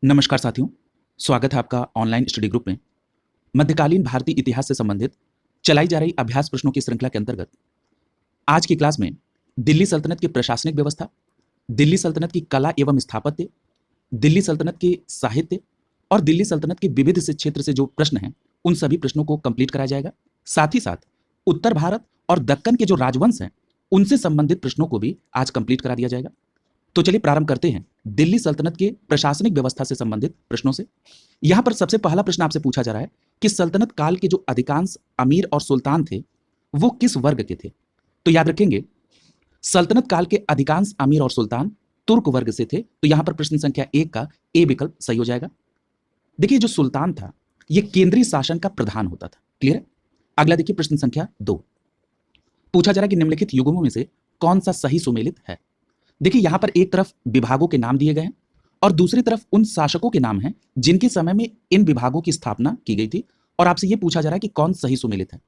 नमस्कार साथियों, स्वागत है आपका ऑनलाइन स्टडी ग्रुप में। मध्यकालीन भारतीय इतिहास से संबंधित चलाई जा रही अभ्यास प्रश्नों की श्रृंखला के अंतर्गत आज की क्लास में दिल्ली सल्तनत की प्रशासनिक व्यवस्था, दिल्ली सल्तनत की कला एवं स्थापत्य, दिल्ली सल्तनत के साहित्य और दिल्ली सल्तनत के विविध से क्षेत्र से जो प्रश्न हैं, उन सभी प्रश्नों को कंप्लीट कराया जाएगा। साथ ही साथ उत्तर भारत और दक्कन के जो राजवंश हैं, उनसे संबंधित प्रश्नों को भी आज कंप्लीट करा दिया जाएगा। तो चलिए प्रारंभ करते हैं दिल्ली सल्तनत के प्रशासनिक व्यवस्था से संबंधित प्रश्नों से। यहां पर सबसे पहला प्रश्न आपसे पूछा जा रहा है कि सल्तनत काल के जो अधिकांश अमीर और सुल्तान थे वो किस वर्ग के थे। तो याद रखेंगे, सल्तनत काल के अधिकांश अमीर और सुल्तान तुर्क वर्ग से थे। तो यहां पर प्रश्न संख्या 1 का ए विकल्प सही हो जाएगा। देखिए, जो सुल्तान था यह केंद्रीय शासन का प्रधान होता था। क्लियर है। अगला देखिए, प्रश्न संख्या 2 पूछा जा रहा है कि निम्नलिखित युग्मों में से कौन सा सही सुमेलित है। देखिए, यहां पर एक तरफ विभागों के नाम दिए गए हैं और दूसरी तरफ उन शासकों के नाम हैं जिनके समय में इन विभागों की स्थापना की गई थी, और आपसे यह पूछा जा रहा है कि कौन सही सुमेलित है।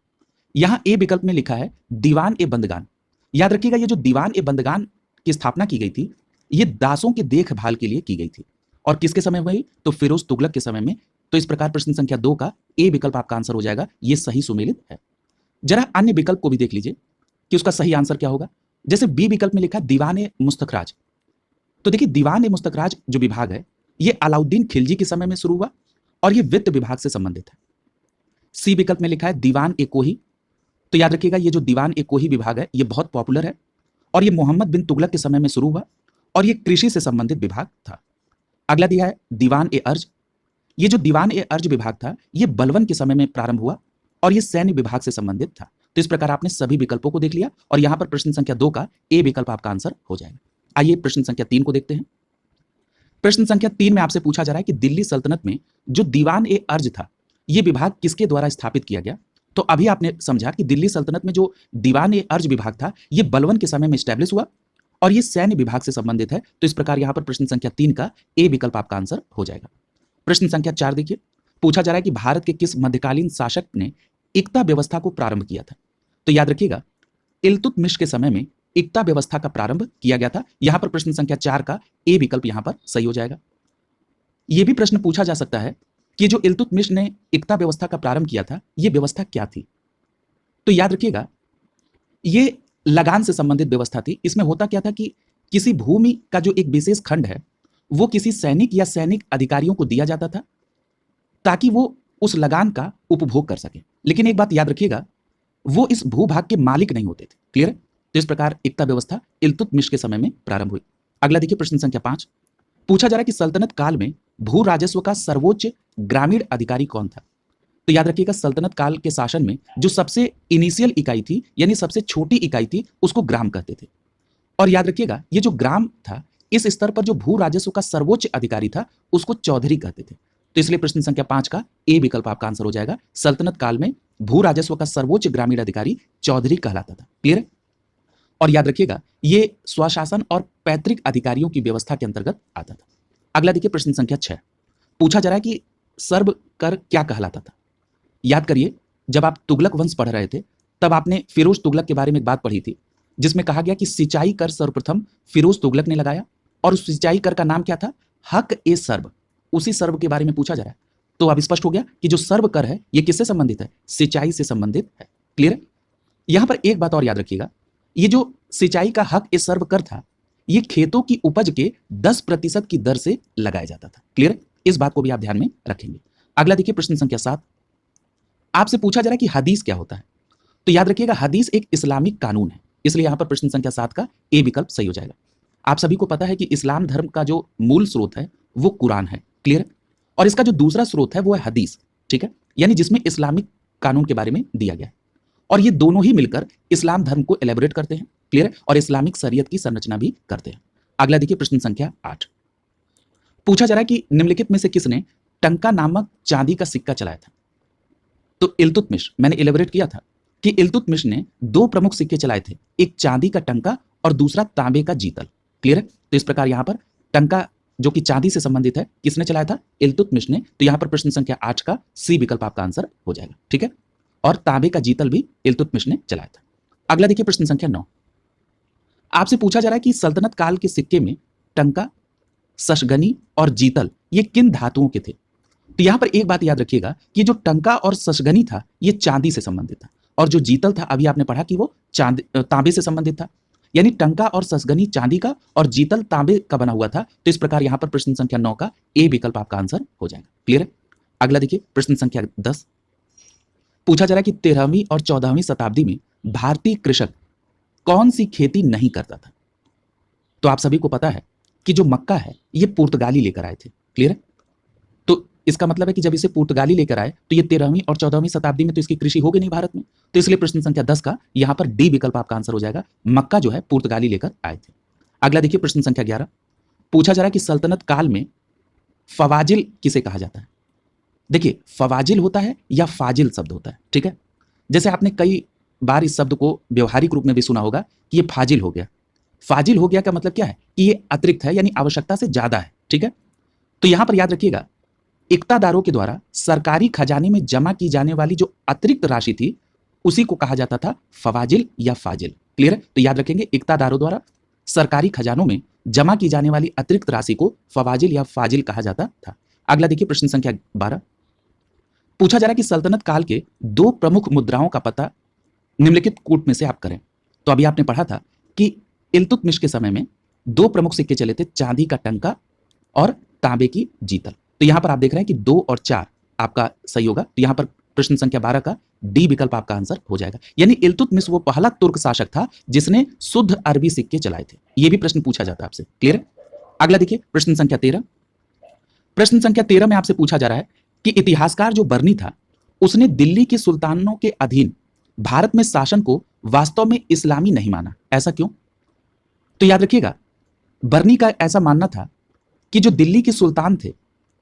यहां ए विकल्प में लिखा है दीवान ए बंदगान। याद रखिएगा, ये जो दीवान ए बंदगान की स्थापना की गई थी, ये दासों की देखभाल के लिए की गई थी। और किसके समय हुई? तो फिरोज तुगलक के समय में। तो इस प्रकार प्रश्न संख्या 2 का ए विकल्प आपका आंसर हो जाएगा, ये सही सुमेलित है। जरा अन्य विकल्प को भी देख लीजिए कि उसका सही आंसर क्या होगा। जैसे बी विकल्प में लिखा दीवान ए मुस्तखराज। तो देखिए, दीवान ए मुस्तखराज जो विभाग है, ये अलाउद्दीन खिलजी के समय में शुरू हुआ और ये वित्त विभाग से संबंधित है। सी विकल्प में लिखा है दीवान ए कोही। तो याद रखिएगा, ये जो दीवान ए कोही विभाग है, ये बहुत पॉपुलर है और ये मोहम्मद बिन तुगलक के समय में शुरू हुआ और ये कृषि से संबंधित विभाग था। अगला दिया है दीवान ए अर्ज। ये जो दीवान ए अर्ज विभाग था, ये बलवन के समय में प्रारंभ हुआ और ये सैन्य विभाग से संबंधित था। तो इस प्रकार आपने सभी विकल्पों को देख लिया और यहां पर प्रश्न संख्या 2 का ए विकल्प आपका आंसर हो जाएगा। आइए प्रश्न संख्या 3 को देखते हैं। प्रश्न संख्या 3 में आपसे पूछा जा रहा है कि दिल्ली सल्तनत में जो दीवान ए अर्ज था, यह विभाग किसके द्वारा स्थापित किया गया। तो अभी आपने समझा कि दिल्ली सल्तनत में जो दीवान ए अर्ज विभाग था, यह बलवन के समय में स्टैब्लिश हुआ और यह सैन्य विभाग से संबंधित है। तो इस प्रकार यहां पर प्रश्न संख्या 3 का ए विकल्प आपका आंसर हो जाएगा। प्रश्न संख्या 4 देखिए, पूछा जा रहा है कि भारत के किस मध्यकालीन शासक ने इक्ता व्यवस्था को प्रारंभ किया था। तो याद रखिएगा, इल्तुतमिश के समय में इक्ता व्यवस्था का प्रारंभ किया गया था। यहां पर प्रश्न संख्या 4 का ए विकल्प यहां पर सही हो जाएगा। यह भी प्रश्न पूछा जा सकता है कि जो इल्तुतमिश ने इक्ता व्यवस्था का प्रारंभ किया था, यह व्यवस्था क्या थी। तो याद रखिएगा, यह लगान से संबंधित व्यवस्था थी। इसमें होता क्या था कि किसी भूमि का जो एक विशेष खंड है, वो किसी सैनिक या सैनिक अधिकारियों को दिया जाता था ताकि वो उस लगान का उपभोग कर सके। लेकिन एक बात याद रखिएगा, वो इस भूभाग के मालिक नहीं होते थे। क्लियर है। तो इस प्रकार इक्ता व्यवस्था इल्तुतमिश के समय में प्रारंभ हुई। अगला देखिए, प्रश्न संख्या 5 पूछा जा रहा है कि सल्तनत काल में भू राजस्व का सर्वोच्च ग्रामीण अधिकारी कौन था। तो याद रखिएगा, सल्तनत काल के शासन में जो सबसे इनिशियल इकाई थी, यानी सबसे छोटी इकाई थी, उसको ग्राम कहते थे। और याद रखिएगा, ये जो ग्राम था, इस स्तर पर जो भू राजस्व का सर्वोच्च अधिकारी था, उसको चौधरी कहते थे। तो इसलिए प्रश्न संख्या 5 का ए विकल्प आपका आंसर हो जाएगा। सल्तनत काल में भू राजस्व का सर्वोच्च ग्रामीण अधिकारी चौधरी कहलाता था। क्लियर है। और याद रखिएगा, ये स्वशासन और पैतृक अधिकारियों की व्यवस्था के अंतर्गत आता था। अगला देखिए, प्रश्न संख्या 6 पूछा जा रहा है कि सर्व कर क्या कहलाता था। याद करिए, जब आप तुगलक वंश पढ़ रहे थे, तब आपने फिरोज तुगलक के बारे में एक बात पढ़ी थी, जिसमें कहा गया कि सिंचाई कर सर्वप्रथम फिरोज तुगलक ने लगाया और उस सिंचाई कर का नाम क्या था? हक ए सर्व। उसी सर्व के बारे में पूछा जा रहा है। तो अब स्पष्ट हो गया कि जो सर्व कर है, ये किससे संबंधित है? सिंचाई से संबंधित है। क्लियर है। यहां पर एक बात और याद रखिएगा, ये जो सिंचाई का हक ए सर्व कर था, ये खेतों की उपज के 10% की दर से लगाया जाता था। क्लियर है। इस बात को भी आप ध्यान में रखेंगे। अगला देखिए, प्रश्न संख्या 7 आपसे पूछा जा रहा है कि हदीस क्या होता है। तो याद रखिएगा, हदीस एक इस्लामिक कानून है। इसलिए यहां पर प्रश्न संख्या 7 का ए विकल्प सही हो जाएगा। आप सभी को पता है कि इस्लाम धर्म का जो मूल स्रोत है वो कुरान है। क्लियर है। और इसका जो दूसरा स्रोत है वो है हदीस। ठीक है, यानी जिसमें इस्लामिक कानून के बारे में दिया गया है। और ये दोनों ही मिलकर इस्लाम धर्म को एलेबोरेट करते हैं। क्लियर है। और इस्लामिक शरीयत की संरचना भी करते हैं। अगला देखिए, प्रश्न संख्या 8 पूछा जा रहा है कि निम्नलिखित में से किसने टंका नामक चांदी का सिक्का चलाया था। तो इल्तुतमिश, मैंने एलेबोरेट किया था कि इल्तुतमिश ने 2 प्रमुख सिक्के चलाए थे, एक चांदी का टंका और दूसरा तांबे का जीतल। क्लियर है। तो इस प्रकार यहां पर टंका जो कि चांदी से संबंधित है, किसने चलाया था? इल्तुतमिश ने। तो यहां पर प्रश्न संख्या 8 का सी विकल्प आपका आंसर हो जाएगा। ठीक है। और तांबे का जीतल भी इल्तुतमिश ने चलाया था। अगला देखिए, प्रश्न संख्या 9 आपसे पूछा जा रहा है कि सल्तनत काल के सिक्के में टंका, शशगनी और जीतल ये किन धातुओं के थे? तो यहां पर एक बात याद रखिएगा कि जो टंका और सशगनी था ये चांदी से संबंधित था, और जो जीतल था अभी आपने पढ़ा कि वो तांबे से संबंधित था। यानी टंका और सशगनी चांदी का और जीतल तांबे का बना हुआ था। तो इस प्रकार यहां पर प्रश्न संख्या 9 का ए विकल्प आपका आंसर हो जाएगा। क्लियर है? अगला देखिए प्रश्न संख्या 10। पूछा जा रहा है कि 13वीं और 14वीं शताब्दी में भारतीय कृषक कौन सी खेती नहीं करता था? तो आप सभी को पता है कि जो मक्का है ये पुर्तगाली लेकर आए थे। क्लियर है? तो इसका मतलब है कि जब इसे पुर्तगाली लेकर आए तो ये 13वीं और 14वीं शताब्दी में तो इसकी कृषि होगी नहीं भारत में। तो इसलिए प्रश्न संख्या 10 का यहां पर डी विकल्प आपका आंसर हो जाएगा। मक्का जो है पुर्तगाली लेकर आए थे। अगला देखिए प्रश्न संख्या 11। पूछा जा रहा है कि सल्तनत काल में फवाजिल किसे कहा जाता है? देखिए फवाजिल होता है या फाजिल शब्द होता है। ठीक है? जैसे आपने कई बार इस शब्द को व्यवहारिक रूप में भी सुना होगा कि ये फाजिल हो गया। फाजिल हो गया का मतलब क्या है कि ये अतिरिक्त है, यानी आवश्यकता से ज्यादा है। ठीक है? तो यहां पर याद रखिएगा इक्तादारों के द्वारा सरकारी खजाने में जमा की जाने वाली जो अतिरिक्त राशि थी उसी को कहा जाता था फवाजिल या फाजिल। क्लियर है? तो याद रखेंगे इक्तादारों द्वारा सरकारी खजानों में जमा की जाने वाली अतिरिक्त राशि को फवाजिल या फाजिल कहा जाता था। अगला देखिए प्रश्न संख्या 12। पूछा जा रहा है कि सल्तनत काल के दो प्रमुख मुद्राओं का पता निम्नलिखित कूट में से आप करें। तो अभी आपने पढ़ा था कि इल्तुतमिश के समय में दो प्रमुख सिक्के चले थे, चांदी का टंका और तांबे की जीतल। तो यहां पर आप देख रहे हैं कि 2 और 4 आपका सही होगा। तो यहां पर प्रश्न संख्या 12 का डी विकल्प आपका आंसर हो जाएगा। यानी इल्तुतमिश वो पहला तुर्क शासक था जिसने शुद्ध अरबी सिक्के चलाए थे। यह भी प्रश्न पूछा जाता है आपसे। क्लियर है? अगला देखिए प्रश्न संख्या 13। प्रश्न संख्या 13 में आपसे पूछा जा रहा है कि इतिहासकार जो बर्नी था उसने दिल्ली के सुल्तानों के अधीन भारत में शासन को वास्तव में इस्लामी नहीं माना। ऐसा क्यों? तो याद रखिएगा बर्नी का ऐसा मानना था कि जो दिल्ली के सुल्तान थे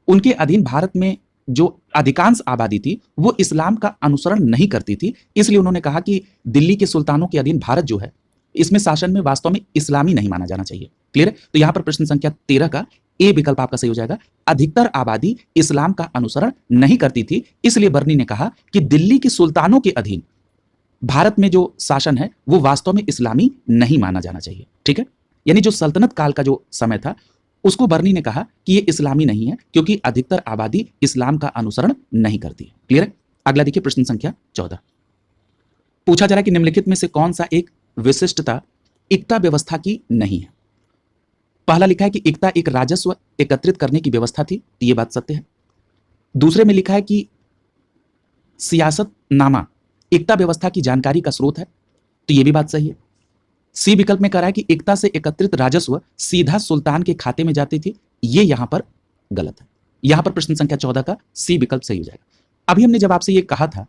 उनके अधीन भारत में जो अधिकांश आबादी थी वो इस्लाम का अनुसरण नहीं करती थी। इसलिए उन्होंने कहा कि दिल्ली के सुल्तानों के अधीन भारत जो है इसमें शासन में वास्तव में इस्लामी नहीं माना जाना चाहिए। क्लियर है? तो यहां पर प्रश्न संख्या 13 का ए विकल्प आपका सही हो जाएगा। अधिकतर आबादी इस्लाम का अनुसरण नहीं करती थी, इसलिए बर्नी ने कहा कि दिल्ली के सुल्तानों के अधीन भारत में जो शासन है वो वास्तव में इस्लामी नहीं माना जाना चाहिए। ठीक है? यानी जो सल्तनत काल का जो समय था उसको बर्नी ने कहा कि ये इस्लामी नहीं है क्योंकि अधिकतर आबादी इस्लाम का अनुसरण नहीं करती है। क्लियर है? अगला देखिए प्रश्न संख्या 14। पूछा जा रहा है कि निम्नलिखित में से कौन सा एक विशिष्टता इक्ता व्यवस्था की नहीं है? पहला लिखा है कि इक्ता एक राजस्व एकत्रित करने की व्यवस्था थी। ये बात सत्य है। दूसरे में लिखा है कि सियासतनामा इक्ता व्यवस्था की जानकारी का स्रोत है। तो यह भी बात सही है। सी विकल्प में कह रहा है कि इक्ता से एकत्रित राजस्व सीधा सुल्तान के खाते में जाती थी। ये यहां पर गलत है। यहां पर प्रश्न संख्या 14 का सी विकल्प सही हो जाएगा। अभी हमने जब आपसे ये कहा था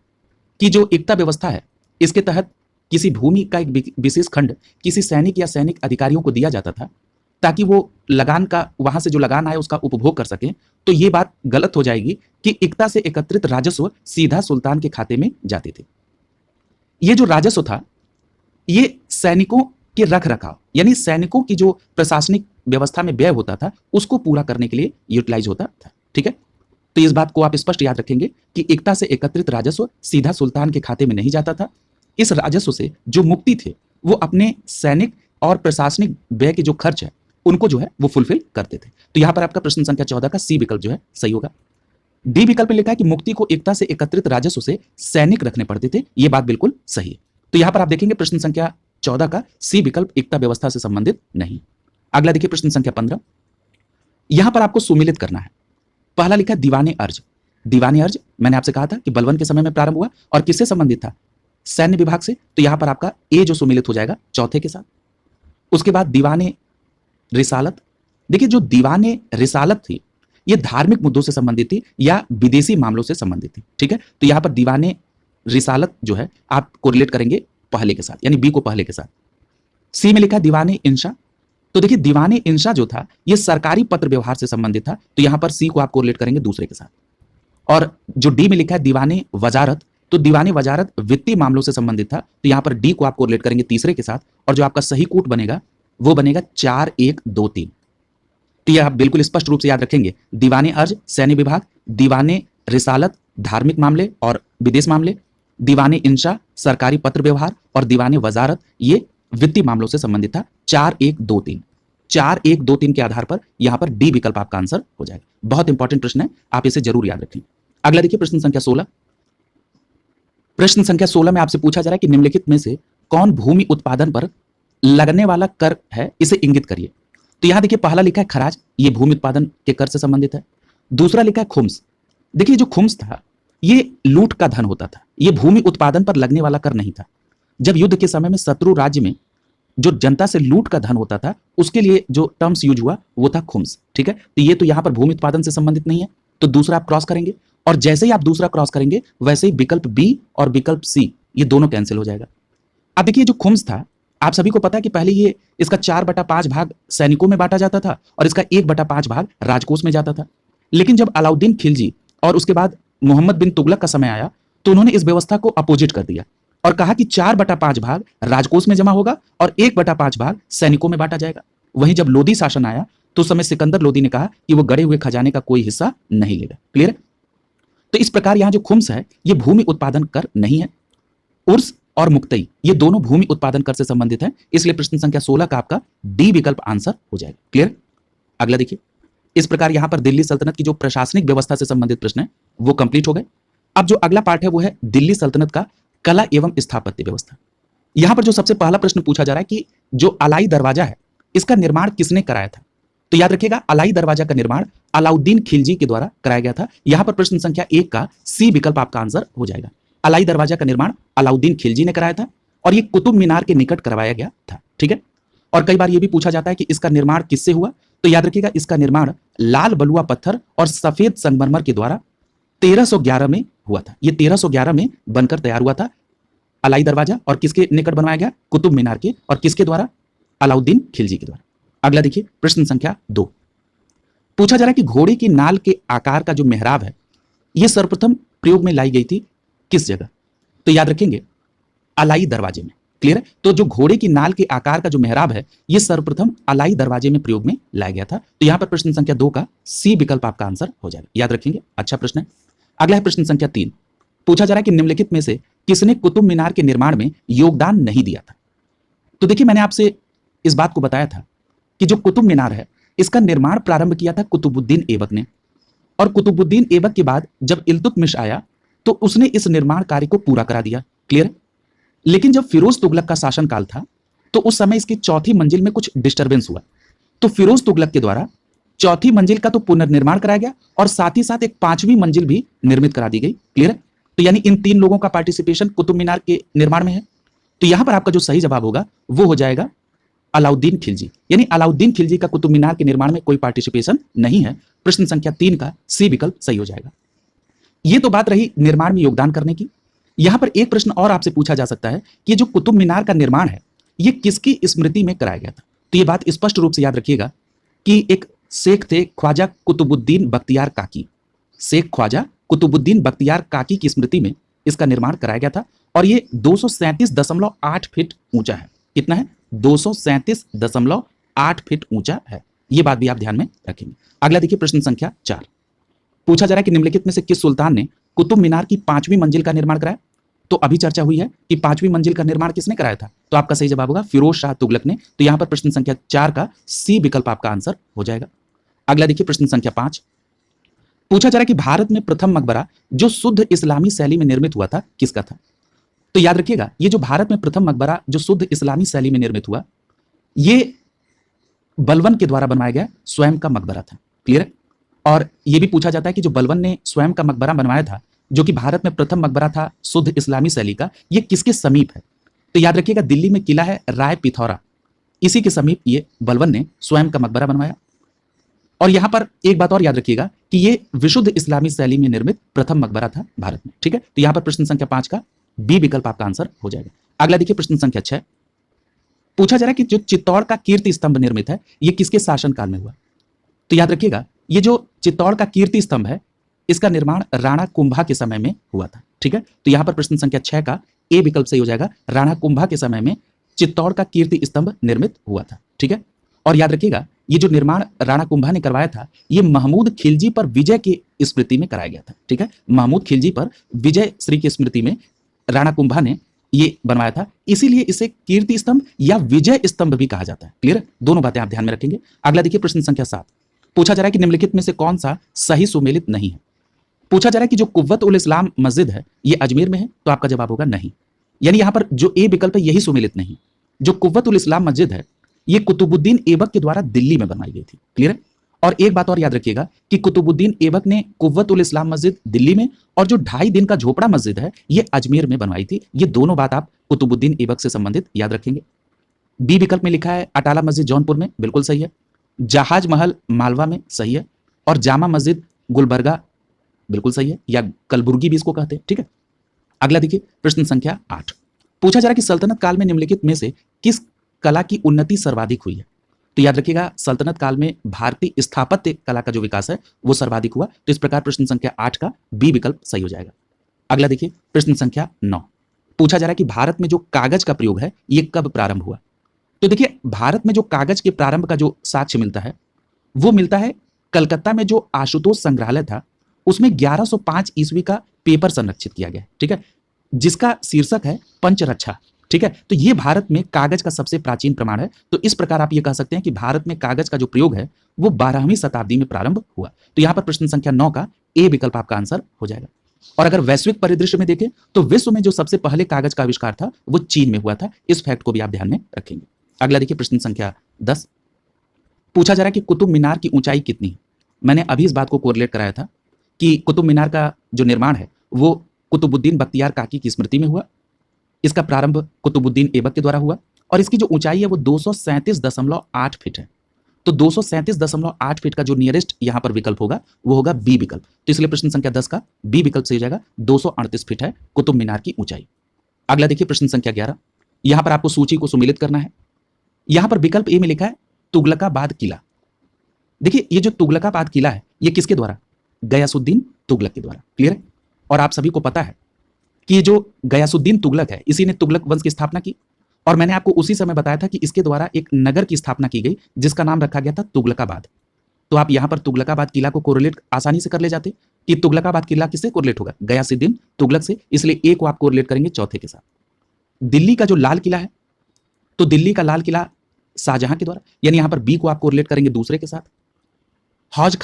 कि जो इक्ता व्यवस्था है इसके तहत किसी भूमि का एक विशेष खंड किसी सैनिक या सैनिक अधिकारियों को दिया जाता था ताकि वो लगान का वहां से जो लगान आए उसका उपभोग कर सके। तो ये बात गलत हो जाएगी कि इक्ता से एकत्रित राजस्व सीधा सुल्तान के खाते में जाते थे। ये जो राजस्व था ये सैनिकों के रख रखाव यानी सैनिकों की जो प्रशासनिक व्यवस्था में व्यय होता था उसको पूरा करने के लिए यूटिलाइज होता था। ठीक है? तो इस बात को आप स्पष्ट याद रखेंगे कि इक्ता से एकत्रित राजस्व सीधा सुल्तान के खाते में नहीं जाता था। इस राजस्व से जो मुक्ति थे वो अपने सैनिक और प्रशासनिक व्यय के जो खर्च है उनको जो है वो फुलफिल करते थे। तो यहां पर आपका प्रश्न संख्या 14 का सी विकल्प जो है सही होगा। डी विकल्प में लिखा है कि मुक्ति को इक्ता से एकत्रित राजस्व से सैनिक रखने पड़ते थे। यह बात बिल्कुल सही है। तो यहां पर आप देखेंगे प्रश्न संख्या 14 का सी विकल्प इक्ता व्यवस्था से संबंधित नहीं। अगला देखिए प्रश्न संख्या 15। यहां पर आपको सुमिलित करना है। पहला लिखा दीवाने अर्ज। दीवाने अर्ज मैंने आपसे कहा था कि बलबन के समय में प्रारंभ हुआ और किससे संबंधित था? सैन्य विभाग से। तो यहां पर आपका ए जो सुमिलित हो जाएगा चौथे के साथ। उसके बाद दीवाने रिसालत। देखिए जो दीवाने रिसालत थी ये धार्मिक मुद्दों से संबंधित थी या विदेशी मामलों से संबंधित थी। ठीक है? तो यहां पर दीवाने रिसालत जो है आप कोरिलेट करेंगे पहले के साथ, यानी बी को पहले के साथ। सी में लिखा दीवाने इंशा। तो देखिए दीवाने इंशा जो था ये सरकारी पत्र व्यवहार से संबंधित था। तो यहां पर सी को आप कोरिलेट करेंगे दूसरे के साथ। और जो डी में लिखा है दीवाने वजारत, तो दीवाने वजारत वित्तीय मामलों से संबंधित था। तो यहां पर डी को आप कोरिलेट करेंगे तीसरे के साथ। और जो आपका सही कूट बनेगा वो बनेगा 4 1 2 3। तो यह आप बिल्कुल स्पष्ट रूप से याद रखेंगे। दीवाने अर्ज सैन्य विभाग, दीवाने रिसालत धार्मिक मामले और विदेश मामले, दीवाने इंशा सरकारी पत्र व्यवहार और दीवाने वजारत ये वित्तीय मामलों से संबंधित था। 4 1 2 3। 4, 1, 2, 3 के आधार पर यहां पर डी विकल्प आपका आंसर हो जाएगा। बहुत इंपॉर्टेंट प्रश्न है, आप इसे जरूर याद रखें। अगला देखिए प्रश्न संख्या 16। प्रश्न संख्या 16 में आपसे पूछा जा रहा है कि निम्नलिखित में से कौन भूमि उत्पादन पर लगने वाला कर है, इसे इंगित करिए। तो यहां देखिए पहला लिखा है खराज, ये भूमि उत्पादन के कर से संबंधित है। दूसरा लिखा है खुम्स। देखिए जो खुम्स था ये लूट का धन होता था, ये भूमि उत्पादन पर लगने वाला कर नहीं था। जब युद्ध के समय में शत्रु राज्य में जो जनता से लूट का धन होता था उसके लिए जो टर्म्स यूज हुआ वो था खुम्स। ठीक है, तो ये तो यहां पर भूमि उत्पादन से संबंधित नहीं है, तो दूसरा आप क्रॉस करेंगे और जैसे ही आप दूसरा क्रॉस करेंगे वैसे ही विकल्प बी और विकल्प सी ये दोनों कैंसिल हो जाएगा। अब देखिए जो खुम्स था, आप सभी को पता है कि पहले ये इसका 4/5 भाग सैनिकों में बांटा जाता था और इसका 1/5 भाग राजकोष में जाता था। लेकिन जब अलाउद्दीन खिलजी और उसके बाद मोहम्मद बिन तुगलक का समय आया तो उन्होंने इस व्यवस्था को अपोजिट कर दिया और कहा कि 4/5 भाग राजकोष में जमा होगा और 1/5 भाग सैनिकों में बांटा जाएगा। वहीं जब लोदी शासन आया तो उस समय सिकंदर लोदी ने कहा कि वो गड़े हुए खजाने का कोई हिस्सा नहीं लेगा। क्लियर है? तो इस प्रकार यहां जो खुम्स है ये भूमि उत्पादन कर नहीं है। उर्स और मुक्तई ये दोनों भूमि उत्पादन कर से संबंधित है, इसलिए प्रश्न संख्या 16 का आपका डी विकल्प आंसर हो जाएगा। क्लियर? अगला देखिए, इस प्रकार यहां पर दिल्ली सल्तनत की जो प्रशासनिक व्यवस्था से संबंधित प्रश्न है वो कंप्लीट हो गए। अब जो अगला पार्ट है वो है दिल्ली सल्तनत का कला एवं स्थापत्य व्यवस्था। यहां पर जो सबसे पहला प्रश्न पूछा जा रहा है कि जो अलाई दरवाजा है इसका निर्माण किसने कराया था। तो याद रखिएगा अलाई दरवाजा का निर्माण अलाउद्दीन खिलजी के द्वारा कराया गया था। यहां पर प्रश्न संख्या 1 का सी विकल्प आपका आंसर हो जाएगा। अलाई दरवाजा का निर्माण अलाउद्दीन खिलजी ने कराया था और ये कुतुब मीनार के निकट करवाया गया था। ठीक है, और कई बार ये भी पूछा जाता है कि इसका निर्माण किससे हुआ। तो याद रखिएगा इसका निर्माण लाल बलुआ पत्थर और सफेद संगमरमर के द्वारा 1311 में हुआ था। ये 1311 में बनकर तैयार हुआ था अलाई दरवाजा, और किसके निकट बनवाया गया? कुतुब मीनार के, और किसके द्वारा? अलाउद्दीन खिलजी के द्वारा। अगला देखिए प्रश्न संख्या 2। पूछा जा रहा है कि घोड़े की नाल के आकार का जो मेहराब है यह सर्वप्रथम प्रयोग में लाई गई थी किस जगह। तो याद रखेंगे अलाई दरवाजे में। क्लियर है? तो जो घोड़े की नाल के आकार का जो मेहराब है यह सर्वप्रथम अलाई दरवाजे में प्रयोग में लाया गया था। तो यहां पर प्रश्न संख्या 2 का सी विकल्प आपका आंसर हो जाएगा। याद रखेंगे, अच्छा प्रश्न है। अगला है प्रश्न संख्या 3। पूछा जा रहा है कि निम्नलिखित में से किसने कुतुब मीनार के निर्माण में योगदान नहीं दिया था। तो देखिए मैंने आपसे इस बात को बताया था कि जो कुतुब मीनार है इसका निर्माण प्रारंभ किया था कुतुबुद्दीन ऐबक ने, और कुतुबुद्दीन ऐबक के बाद जब इल्तुतमिश आया तो उसने इस निर्माण कार्य को पूरा करा दिया। क्लियर? लेकिन जब फिरोज तुगलक का शासनकाल था तो उस समय इसकी चौथी मंजिल में कुछ डिस्टर्बेंस हुआ, तो फिरोज तुगलक के द्वारा चौथी मंजिल का तो पुनर्निर्माण कराया गया और साथ ही साथ एक 5वीं मंजिल भी निर्मित करा दी गई। क्लियर है? तो यानी इन 3 लोगों का पार्टिसिपेशन कुतुब मीनार के निर्माण में है। तो यहां पर आपका जो सही जवाब होगा वो हो जाएगा अलाउद्दीन खिलजी, यानी अलाउद्दीन खिलजी का कुतुब मीनार के निर्माण में कोई पार्टिसिपेशन नहीं है। प्रश्न संख्या 3 का सी विकल्प सही हो जाएगा। ये तो बात रही निर्माण में योगदान करने की। यहां पर एक प्रश्न और आपसे पूछा जा सकता है कि ये जो कुतुब मीनार का निर्माण है ये किसकी स्मृति में कराया गया था। तो ये बात स्पष्ट रूप से याद रखिएगा कि एक शेख थे ख्वाजा कुतुबुद्दीन बख्तियार काकी, शेख ख्वाजा कुतुबुद्दीन बख्तियार काकी की स्मृति में इसका निर्माण कराया गया था, और ये 237.8 फीट ऊंचा है। कितना है? 237.8 फीट ऊंचा है। ये बात भी आप ध्यान में रखेंगे। अगला देखिए प्रश्न संख्या 4। पूछा जा रहा है कि निम्नलिखित में से किस सुल्तान ने कुतुब मीनार की 5वीं मंजिल का निर्माण कराया। तो अभी चर्चा हुई है कि 5वीं मंजिल का निर्माण किसने कराया था, तो आपका सही जवाब होगा फिरोज शाह तुगलक ने। तो यहां पर प्रश्न संख्या 4 का सी विकल्प आपका आंसर हो जाएगा। अगला देखिए प्रश्न संख्या 5। पूछा जा रहा है कि भारत में प्रथम मकबरा जो शुद्ध इस्लामी शैली में निर्मित हुआ था किसका था। तो याद रखिएगा ये जो भारत में प्रथम मकबरा जो शुद्ध इस्लामी शैली में निर्मित हुआ ये बलबन के द्वारा बनवाया गया स्वयं का मकबरा था। क्लियर है? और यह भी पूछा जाता है कि जो बलबन ने स्वयं का मकबरा बनवाया था जो कि भारत में प्रथम मकबरा था शुद्ध इस्लामी शैली का, ये किसके समीप है। तो याद रखिएगा दिल्ली में किला है राय पिथौरा, इसी के समीप ये बलबन ने स्वयं का मकबरा बनवाया। और यहां पर एक बात और याद रखिएगा कि ये विशुद्ध इस्लामी शैली में निर्मित प्रथम मकबरा था भारत में। ठीक है, तो यहां पर प्रश्न संख्या 5 का बी विकल्प आपका आंसर हो जाएगा। अगला देखिए प्रश्न संख्या 6। पूछा जा रहा है कि जो चित्तौड़ का कीर्ति स्तंभ निर्मित है ये किसके शासनकाल में हुआ। तो याद रखिएगा ये जो चित्तौड़ का कीर्ति स्तंभ है इसका निर्माण राणा कुंभा के समय में हुआ था। ठीक है, तो यहां पर प्रश्न संख्या 6 का ए विकल्प सही हो जाएगा। राणा कुंभा के समय में चित्तौड़ का कीर्ति स्तंभ निर्मित हुआ था। ठीक है, और याद रखिएगा ये जो निर्माण राणा कुंभा ने करवाया था ये महमूद खिलजी पर विजय की स्मृति में कराया गया था। ठीक है, महमूद खिलजी पर विजय श्री की स्मृति में राणा कुंभा ने ये बनवाया था, इसीलिए इसे कीर्ति स्तंभ या विजय स्तंभ भी कहा जाता है। क्लियर है? दोनों बातें आप ध्यान में रखेंगे। अगला देखिए प्रश्न संख्या 7। पूछा जा रहा है कि निम्नलिखित में से कौन सा सही सुमेलित नहीं है। पूछा जा रहा है कि जो कुव्वत उल इस्लाम मस्जिद है ये अजमेर में है, तो आपका जवाब होगा नहीं। यानी यहां पर जो ए विकल्प है यही सुमेलित नहीं। जो कुव्वत उल इस्लाम मस्जिद है ये कुतुबुद्दीन ऐबक के द्वारा दिल्ली में बनवाई गई थी। क्लियर है? और एक बात और याद रखिएगा कि कुतुबुद्दीन ऐबक ने कुव्वत उल इस्लाम मस्जिद दिल्ली में और जो 2.5 दिन का झोपड़ा मस्जिद है ये अजमेर में बनवाई थी। ये दोनों बात आप कुतुबुद्दीन ऐबक से संबंधित याद रखेंगे। बी विकल्प में लिखा है अटाला मस्जिद जौनपुर में, बिल्कुल सही है। जहाज महल मालवा में, सही है। और जामा मस्जिद गुलबर्गा, बिल्कुल सही है, या कलबुर्गी भी इसको कहते हैं। ठीक है, अगला देखिए प्रश्न संख्या 8। पूछा जा रहा है कि सल्तनत काल में निम्नलिखित में से किस कला की उन्नति सर्वाधिक हुई है। तो याद रखिएगा सल्तनत काल में भारतीय स्थापत्य कला का जो विकास है वो सर्वाधिक हुआ। तो इस प्रकार प्रश्न संख्या 8 का बी विकल्प सही हो जाएगा। अगला देखिए प्रश्न संख्या 9। पूछा जा रहा है कि भारत में जो कागज का प्रयोग है ये कब प्रारंभ हुआ। तो देखिए भारत में जो कागज के प्रारंभ का जो साक्ष्य मिलता है वो मिलता है कलकत्ता में जो आशुतोष संग्रहालय था उसमें 1105 ईस्वी का पेपर संरक्षित किया गया। ठीक है, जिसका शीर्षक है पंचरक्षा। ठीक है, तो ये भारत में कागज का सबसे प्राचीन प्रमाण है। तो इस प्रकार आप ये कह सकते हैं कि भारत में कागज का जो प्रयोग है वो 12वीं शताब्दी में प्रारंभ हुआ। तो यहां पर प्रश्न संख्या 9 का ए विकल्प आपका आंसर हो जाएगा। और अगर वैश्विक परिदृश्य में देखें तो विश्व में जो सबसे पहले कागज का आविष्कार था वो चीन में हुआ था। इस फैक्ट को भी आप ध्यान में रखेंगे। अगला देखिए प्रश्न संख्या 10। पूछा जा रहा है कि कुतुब मीनार की ऊंचाई कितनी है। मैंने अभी इस बात को कोरिलेट कराया था कि कुतुब मीनार का जो निर्माण है वो कुतुबुद्दीन बख्तियार काकी की स्मृति में हुआ। इसका प्रारंभ कुतुबुद्दीन ऐबक के द्वारा हुआ और इसकी जो ऊंचाई है वो 237.8 फीट है। तो 237.8 फीट का जो नियरेस्ट यहां पर विकल्प होगा वो होगा बी विकल्प। तो इसलिए प्रश्न संख्या 10 का बी विकल्प सही हो जाएगा। 238 फीट है कुतुब मीनार की ऊंचाई। अगला देखिए प्रश्न संख्या 11। यहां पर आपको सूची को सुमिलित करना है। यहां पर विकल्प ए में लिखा है तुगलकाबाद किला। देखिए ये जो तुगलकाबाद किला है ये किसके द्वारा, गयासुद्दीन तुगलक के द्वारा। क्लियर है? और आप सभी को पता है कि ये जो गयासुद्दीन तुगलक है इसी ने तुगलक वंश की स्थापना की और मैंने आपको उसी समय बताया था कि इसके द्वारा एक नगर की स्थापना की गई जिसका नाम रखा गया था तुगलकाबाद। तो आप यहां पर तुगलकाबाद किला को कोरिलेट आसानी से कर ले जाते कि तुगलकाबाद किला किससे कोरिलेट होगा, गयासुद्दीन तुगलक से। इसलिए ए को आप कोरिलेट करेंगे चौथे के साथ। दिल्ली का जो लाल किला है तो दिल्ली का लाल किला शाहजहां के द्वारा, यानी यहां पर बी को आप कोरिलेट करेंगे दूसरे के साथ। हौज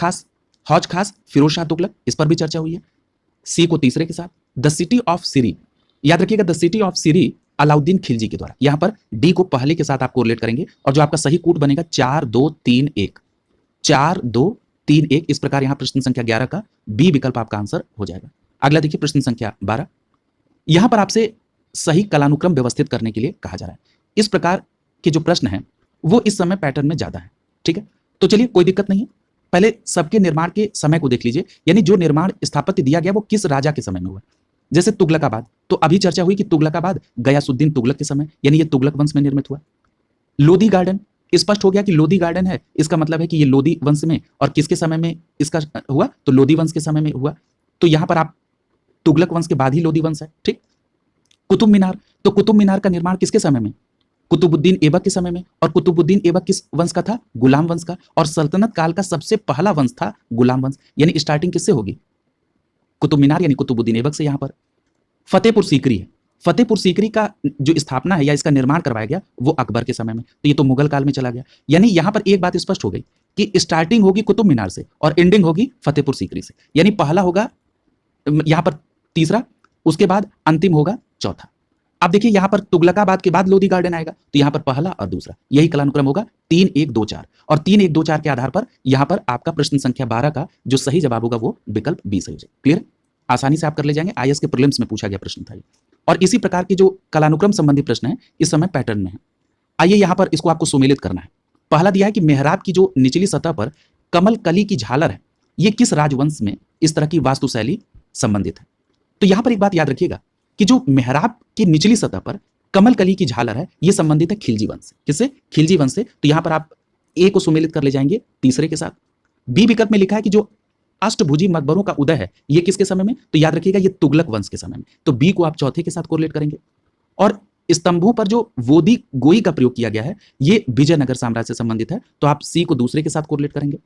खास फिरोज शाह तुगलक, इस पर भी चर्चा हुई है, सी को तीसरे के साथ। द सिटी ऑफ सीरी, याद रखिएगा द सिटी ऑफ सीरी अलाउद्दीन खिलजी के द्वारा। यहां पर डी को पहले के साथ आप कोरिलेट करेंगे और जो आपका सही कूट बनेगा 4 2 3 1, 4 2 3 1। इस प्रकार यहां प्रश्न संख्या 11 का बी विकल्प आपका आंसर हो जाएगा। अगला देखिए प्रश्न संख्या 12। यहां पर आपसे सही कलानुक्रम व्यवस्थित करने के लिए कहा जा रहा है। इस प्रकार के जो प्रश्न है वो इस समय पैटर्न में ज्यादा है। ठीक है, तो चलिए कोई दिक्कत नहीं है, पहले सबके निर्माण के समय को देख लीजिए, यानी जो निर्माण स्थापत्य दिया गया वो किस राजा के समय में हुआ। जैसे तुगलकाबाद, तो अभी चर्चा हुई कि तुगलकाबाद गयासुद्दीन तुगलक के समय, यानी ये तुगलक वंश में निर्मित हुआ। लोधी गार्डन, स्पष्ट हो गया कि लोधी गार्डन है, इसका मतलब है कि ये लोधी वंश में, और किसके समय में इसका हुआ, तो लोधी वंश के समय में हुआ। तो यहां पर आप तुगलक वंश के बाद ही लोधी वंश है। ठीक। कुतुब मीनार, तो कुतुब मीनार का निर्माण किसके समय में, कुतुबुद्दीन ऐबक के समय में। और कुतुबुद्दीन ऐबक किस वंश का था, गुलाम वंश का। और सल्तनत काल का सबसे पहला वंश था गुलाम वंश, यानी स्टार्टिंग किससे होगी, कुतुब मीनार यानी कुतुबुद्दीन ऐबक से। यहां पर फतेहपुर सीकरी है, फतेहपुर सीकरी का जो स्थापना है या इसका निर्माण करवाया गया वो अकबर के समय में, तो ये तो मुगल काल में चला गया। यानी यहां पर एक बात स्पष्ट हो गई कि स्टार्टिंग होगी कुतुब मीनार से और एंडिंग होगी फतेहपुर सीकरी से, यानी पहला होगा यहां पर तीसरा, उसके बाद अंतिम होगा चौथा। अब देखिए यहां पर तुगलकाबाद के बाद लोधी गार्डन आएगा, तो यहां पर पहला और दूसरा, यही कलानुक्रम होगा 3 1 2 4। और 3 1 2 4 के आधार पर यहां पर आपका प्रश्न संख्या 12 का जो सही जवाब होगा वो विकल्प बी सही हो जाएगा। क्लियर, आसानी से आप कर ले जाएंगे, आईएएस के प्रीलिम्स में पूछा गया प्रश्न था ये। और इसी प्रकार के जो कलानुक्रम संबंधी प्रश्न है इस समय पैटर्न में है। आइए यहां पर इसको आपको सुमेलित करना है। पहला दिया है कि मेहराब की जो निचली सतह पर कमल कली की झालर है ये किस राजवंश में इस तरह की वास्तुशैली संबंधित है। तो यहां पर एक बात याद रखिएगा कि जो मेहराब की निचली सतह पर कमल कली की झालर है ये संबंधित है खिलजी वंश से। किससे, खिलजी वंश से। तो यहां पर आप ए को सुमेलित कर ले जाएंगे तीसरे के साथ। बी विकल्प में लिखा है कि जो अष्टभुजी मकबरों का उदय है ये किसके समय में, तो याद रखिएगा ये तुगलक वंश के समय में, तो बी को आप चौथे के साथ कोरिलेट करेंगे। और स्तंभों पर जो वोदी गोई का प्रयोग किया गया है ये विजयनगर साम्राज्य से संबंधित है, तो आप सी को दूसरे के साथ कोरिलेट करेंगे।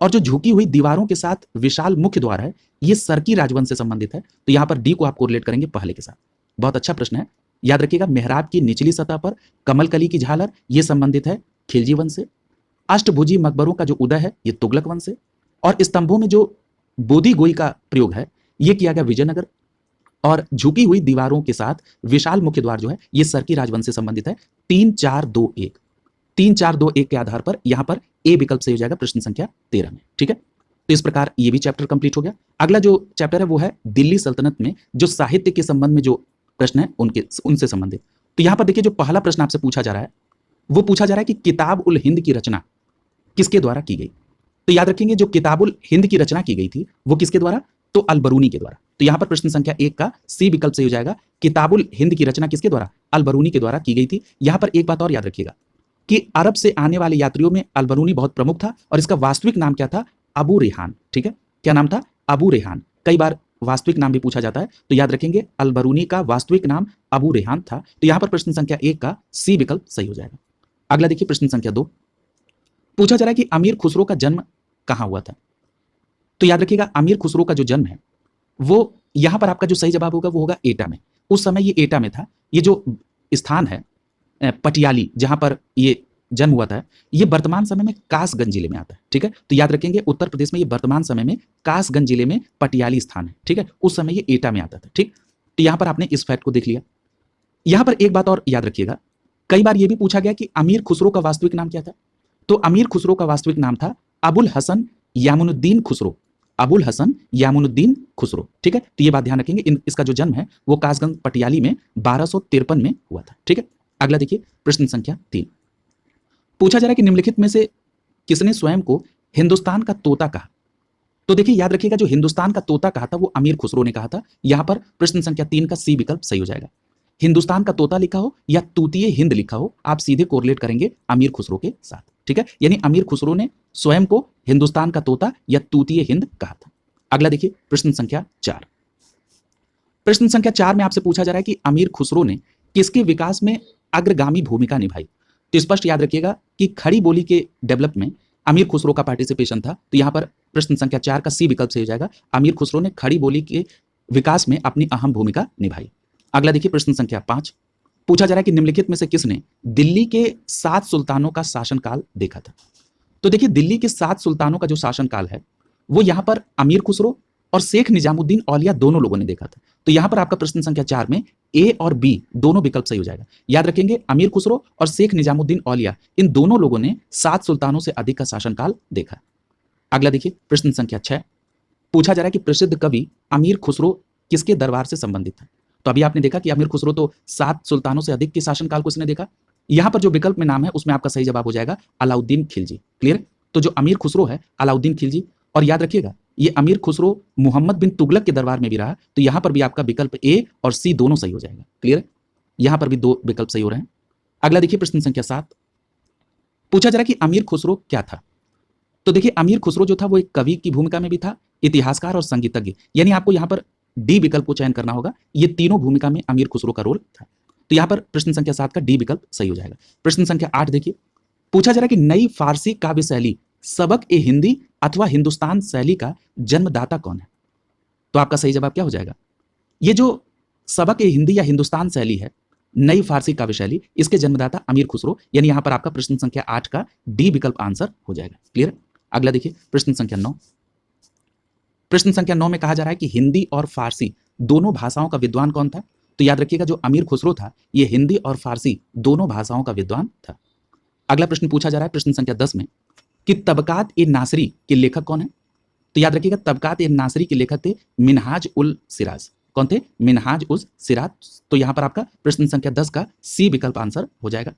और जो झुकी हुई दीवारों के साथ विशाल मुख्य द्वार है ये सरकी राजवंश से संबंधित है, तो यहां पर डी को आप कोरिलेट करेंगे पहले के साथ। बहुत अच्छा प्रश्न है, याद रखिएगा मेहराब की निचली सतह पर कमल कली की झालर, ये संबंधित है खिलजी वंश से। अष्टभुजी मकबरों का जो उदय है ये तुगलक वंश से। और स्तंभों में जो बोधी गोई का प्रयोग है ये किया गया विजयनगर। और झुकी हुई दीवारों के साथ विशाल मुख्य द्वार जो है ये सरकी राजवंश से संबंधित है। 3-4-2-1 3-4-2-1 के आधार पर यहां पर ए विकल्प सही हो जाएगा प्रश्न संख्या 13 में। ठीक है, तो इस प्रकार ये भी चैप्टर कंप्लीट हो गया। अगला जो चैप्टर है वो है दिल्ली सल्तनत में जो साहित्य के संबंध में जो प्रश्न है उनसे संबंधित। तो यहां पर देखिए जो पहला प्रश्न आपसे पूछा जा रहा है वो पूछा जा रहा है कि किताब उल हिंद की रचना किसके द्वारा की गई। तो याद रखेंगे जो किताब उल हिंद की रचना की गई थी वो किसके द्वारा, तो अलबरूनी के द्वारा। तो यहां पर प्रश्न संख्या 1 का सी विकल्प सही हो जाएगा। किताबुल हिंद की रचना किसके द्वारा, अलबरूनी के द्वारा की गई थी। यहां पर एक बात और याद रखिएगा कि अरब से आने वाले यात्रियों में अलबरूनी बहुत प्रमुख था और इसका वास्तविक नाम क्या था, अबू रेहान। ठीक है, क्या नाम था, अबू रेहान। कई बार वास्तविक नाम भी पूछा जाता है, तो याद रखेंगे अलबरूनी का वास्तविक नाम अबू रेहान था। तो यहां पर प्रश्न संख्या 1 का सी विकल्प सही हो जाएगा। अगला देखिए प्रश्न संख्या 2 पूछा जा रहा है कि अमीर खुसरो का जन्म कहां हुआ था। तो याद रखिएगा अमीर खुसरो का जो जन्म है वो यहां पर आपका जो सही जवाब होगा वो होगा एटा में। उस समय ये एटा में था। ये जो स्थान है पटियाली जहां पर ये जन्म हुआ था ये वर्तमान समय में कासगंज जिले में आता है। ठीक है, तो याद रखेंगे उत्तर प्रदेश में ये वर्तमान समय में कासगंज जिले में पटियाली स्थान है। ठीक है, उस समय ये एटा में आता था। ठीक, तो यहां पर आपने इस फैक्ट को देख लिया। यहां पर एक बात और याद रखिएगा, कई बार यह भी पूछा गया कि अमीर खुसरो का वास्तविक नाम क्या था। तो अमीर खुसरो का वास्तविक नाम था अबुल हसन यामुनुद्दीन खुसरो। अबुल हसन यामुनुद्दीन खुसरो। ठीक है, तो ये बात ध्यान रखेंगे। इसका जो जन्म है वो कासगंज पटियाली में 1253 में हुआ था। ठीक है, अगला देखिए प्रश्न संख्या 3 पूछा जा रहा है कि निम्नलिखित में से किसने स्वयं को हिंदुस्तान का तोता कहा। तो देखिए याद रखिएगा जो हिंदुस्तान का तोता कहा था वो अमीर खुसरो ने कहा था। यहां पर प्रश्न संख्या 3 का सी विकल्प सही हो जाएगा। हिंदुस्तान का तोता लिखा हो या तूतीय हिंद लिखा हो आप सीधे कोरिलेट करेंगे अमीर खुसरो के साथ। ठीक है, यानी अमीर खुसरो ने स्वयं को हिंदुस्तान का तोता या तूतीय हिंद कहा था। अगला देखिए प्रश्न संख्या 4 प्रश्न संख्या 4 में आपसे पूछा जा रहा है कि अमीर खुसरो ने किसके विकास में अग्रगामी भूमिका निभाई। तो स्पष्ट याद रखिएगा कि खड़ी बोली के डेवलप में अमीर खुसरो का पार्टिसिपेशन था। तो यहां पर प्रश्न संख्या 4 का सी विकल्प सही हो जाएगा। अमीर खुसरो ने खड़ी बोली के विकास में अपनी अहम भूमिका निभाई। अगला देखिए प्रश्न संख्या 5 पूछा जा रहा है कि निम्नलिखित में से किसने दिल्ली के 7 सुल्तानों का शासनकाल देखा था। तो देखिए दिल्ली के 7 सुल्तानों का जो शासनकाल है वो यहां पर अमीर खुसरो और शेख निजामुद्दीन औलिया दोनों लोगों ने देखा था। तो यहां पर आपका प्रश्न संख्या 4 में ए और बी दोनों विकल्प सही हो जाएगा। याद रखेंगे अमीर खुसरो और शेख निजामुद्दीन औलिया इन दोनों लोगों ने 7 सुल्तानों से अधिक का शासनकाल देखा। अगला देखिए प्रश्न संख्या 6 पूछा जा रहा है कि प्रसिद्ध कवि अमीर खुसरो किसके दरबार से संबंधित था। तो अभी आपने देखा कि अमीर खुसरो तो 7 सुल्तानों से अधिक के शासनकाल को इसने देखा। यहां पर जो विकल्प में नाम है उसमें आपका सही जवाब हो जाएगा अलाउद्दीन खिलजी। क्लियर, तो जो अमीर खुसरो है अलाउद्दीन खिलजी। और याद रखिएगा ये अमीर खुसरो मोहम्मद बिन तुगलक के दरबार में भी रहा। तो यहां पर भी आपका विकल्प ए और सी दोनों सही हो जाएगा। क्लियर, यहां पर भी 2 विकल्प सही हो रहे हैं। अगला देखिए प्रश्न संख्या 7 पूछा जा रहा है कि अमीर खुसरो क्या था। तो देखिए अमीर खुसरो जो था वो एक कवि की भूमिका में भी था, इतिहासकार और संगीतज्ञ। यानी आपको यहां पर डी विकल्प को चयन करना होगा। ये तीनों भूमिका में अमीर खुसरो का रोल था। तो यहां पर प्रश्न संख्या 7 का डी विकल्प सही हो जाएगा। प्रश्न संख्या 8 देखिए पूछा जा रहा है कि नई फारसी काव्य शैली सबक ए हिंदी अथवा हिंदुस्तान शैली का जन्मदाता कौन है। तो आपका सही जवाब क्या हो जाएगा, ये जो सबक ए हिंदी या हिंदुस्तान शैली है नई फारसी काव्य शैली इसके जन्मदाता अमीर खुसरो। यानी यहां पर आपका प्रश्न संख्या 8 का डी विकल्प आंसर हो जाएगा। क्लियर, अगला देखिए प्रश्न संख्या 9 प्रश्न संख्या 9 में कहा जा रहा है कि हिंदी और फारसी दोनों भाषाओं का विद्वान कौन था। तो याद रखिएगा जो अमीर खुसरो था ये हिंदी और फारसी दोनों भाषाओं का विद्वान था। अगला प्रश्न पूछा जा रहा है प्रश्न संख्या 10 में कि तबकात ए नासरी के लेखक कौन है। तो याद रखिएगा तबकात ए नासरी के लेखक थे मिनहाज उल सिराज। कौन थे, मिनहाज उल सिराज। तो यहां पर आपका प्रश्न संख्या 10 का सी विकल्प आंसर हो जाएगा।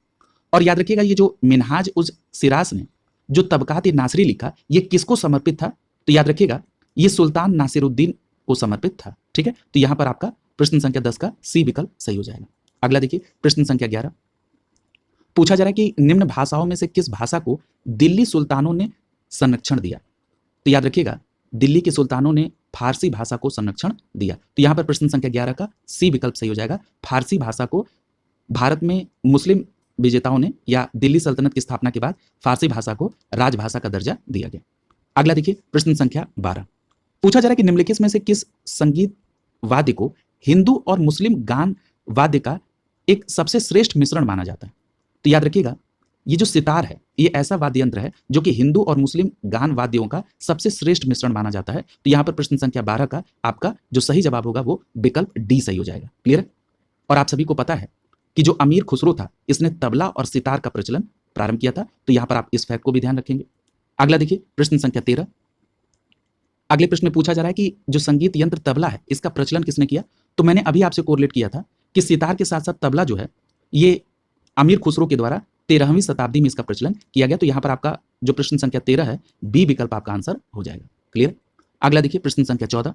और याद रखिएगा ये जो मिनहाज उल सिराज ने जो तबकात ए नासरी लिखा ये किसको समर्पित था। तो याद रखिएगा ये सुल्तान नासिरुद्दीन को समर्पित था। ठीक है, तो यहां पर आपका प्रश्न संख्या 10 का सी विकल्प सही हो जाएगा। अगला देखिए प्रश्न संख्या 11 पूछा जा रहा है कि निम्न भाषाओं में से किस भाषा को दिल्ली सुल्तानों ने संरक्षण दिया। तो याद रखिएगा दिल्ली के सुल्तानों ने फारसी भाषा को संरक्षण दिया। तो यहां पर प्रश्न संख्या 11 का सी विकल्प सही हो जाएगा। फारसी भाषा को भारत में मुस्लिम विजेताओं ने या दिल्ली सल्तनत की स्थापना के बाद फारसी भाषा को राजभाषा का दर्जा दिया गया। अगला देखिए प्रश्न संख्या 12 पूछा जा रहा है कि निम्नलिखित में से किस संगीत वाद्य को हिंदू और मुस्लिम गान वाद्य का एक सबसे श्रेष्ठ मिश्रण माना जाता है। तो याद रखिएगा, ये जो सितार है ये ऐसा वाद्य यंत्र है जो कि हिंदू और मुस्लिम गान वाद्यों का सबसे श्रेष्ठ मिश्रण माना जाता है। तो यहाँ पर प्रश्न संख्या 12 का आपका जो सही जवाब होगा वो विकल्प डी सही हो जाएगा। क्लियर है? और आप सभी को पता है कि जो अमीर खुसरो था इसने तबला और सितार का प्रचलन प्रारंभ किया था। तो यहाँ पर आप इस फैक्ट को भी ध्यान रखेंगे। अगला देखिए प्रश्न संख्या 13। अगले प्रश्न में पूछा जा रहा है कि जो संगीत यंत्र तबला है इसका प्रचलन किसने किया। तो मैंने अभी आपसे कोरिलेट किया था कि सितार के साथ साथ तबला जो है ये अमीर खुसरो के द्वारा 13वीं शताब्दी में इसका प्रचलन किया गया। तो यहाँ पर आपका जो प्रश्न संख्या 13 है बी विकल्प आपका आंसर हो जाएगा। क्लियर? अगला देखिए प्रश्न संख्या 14।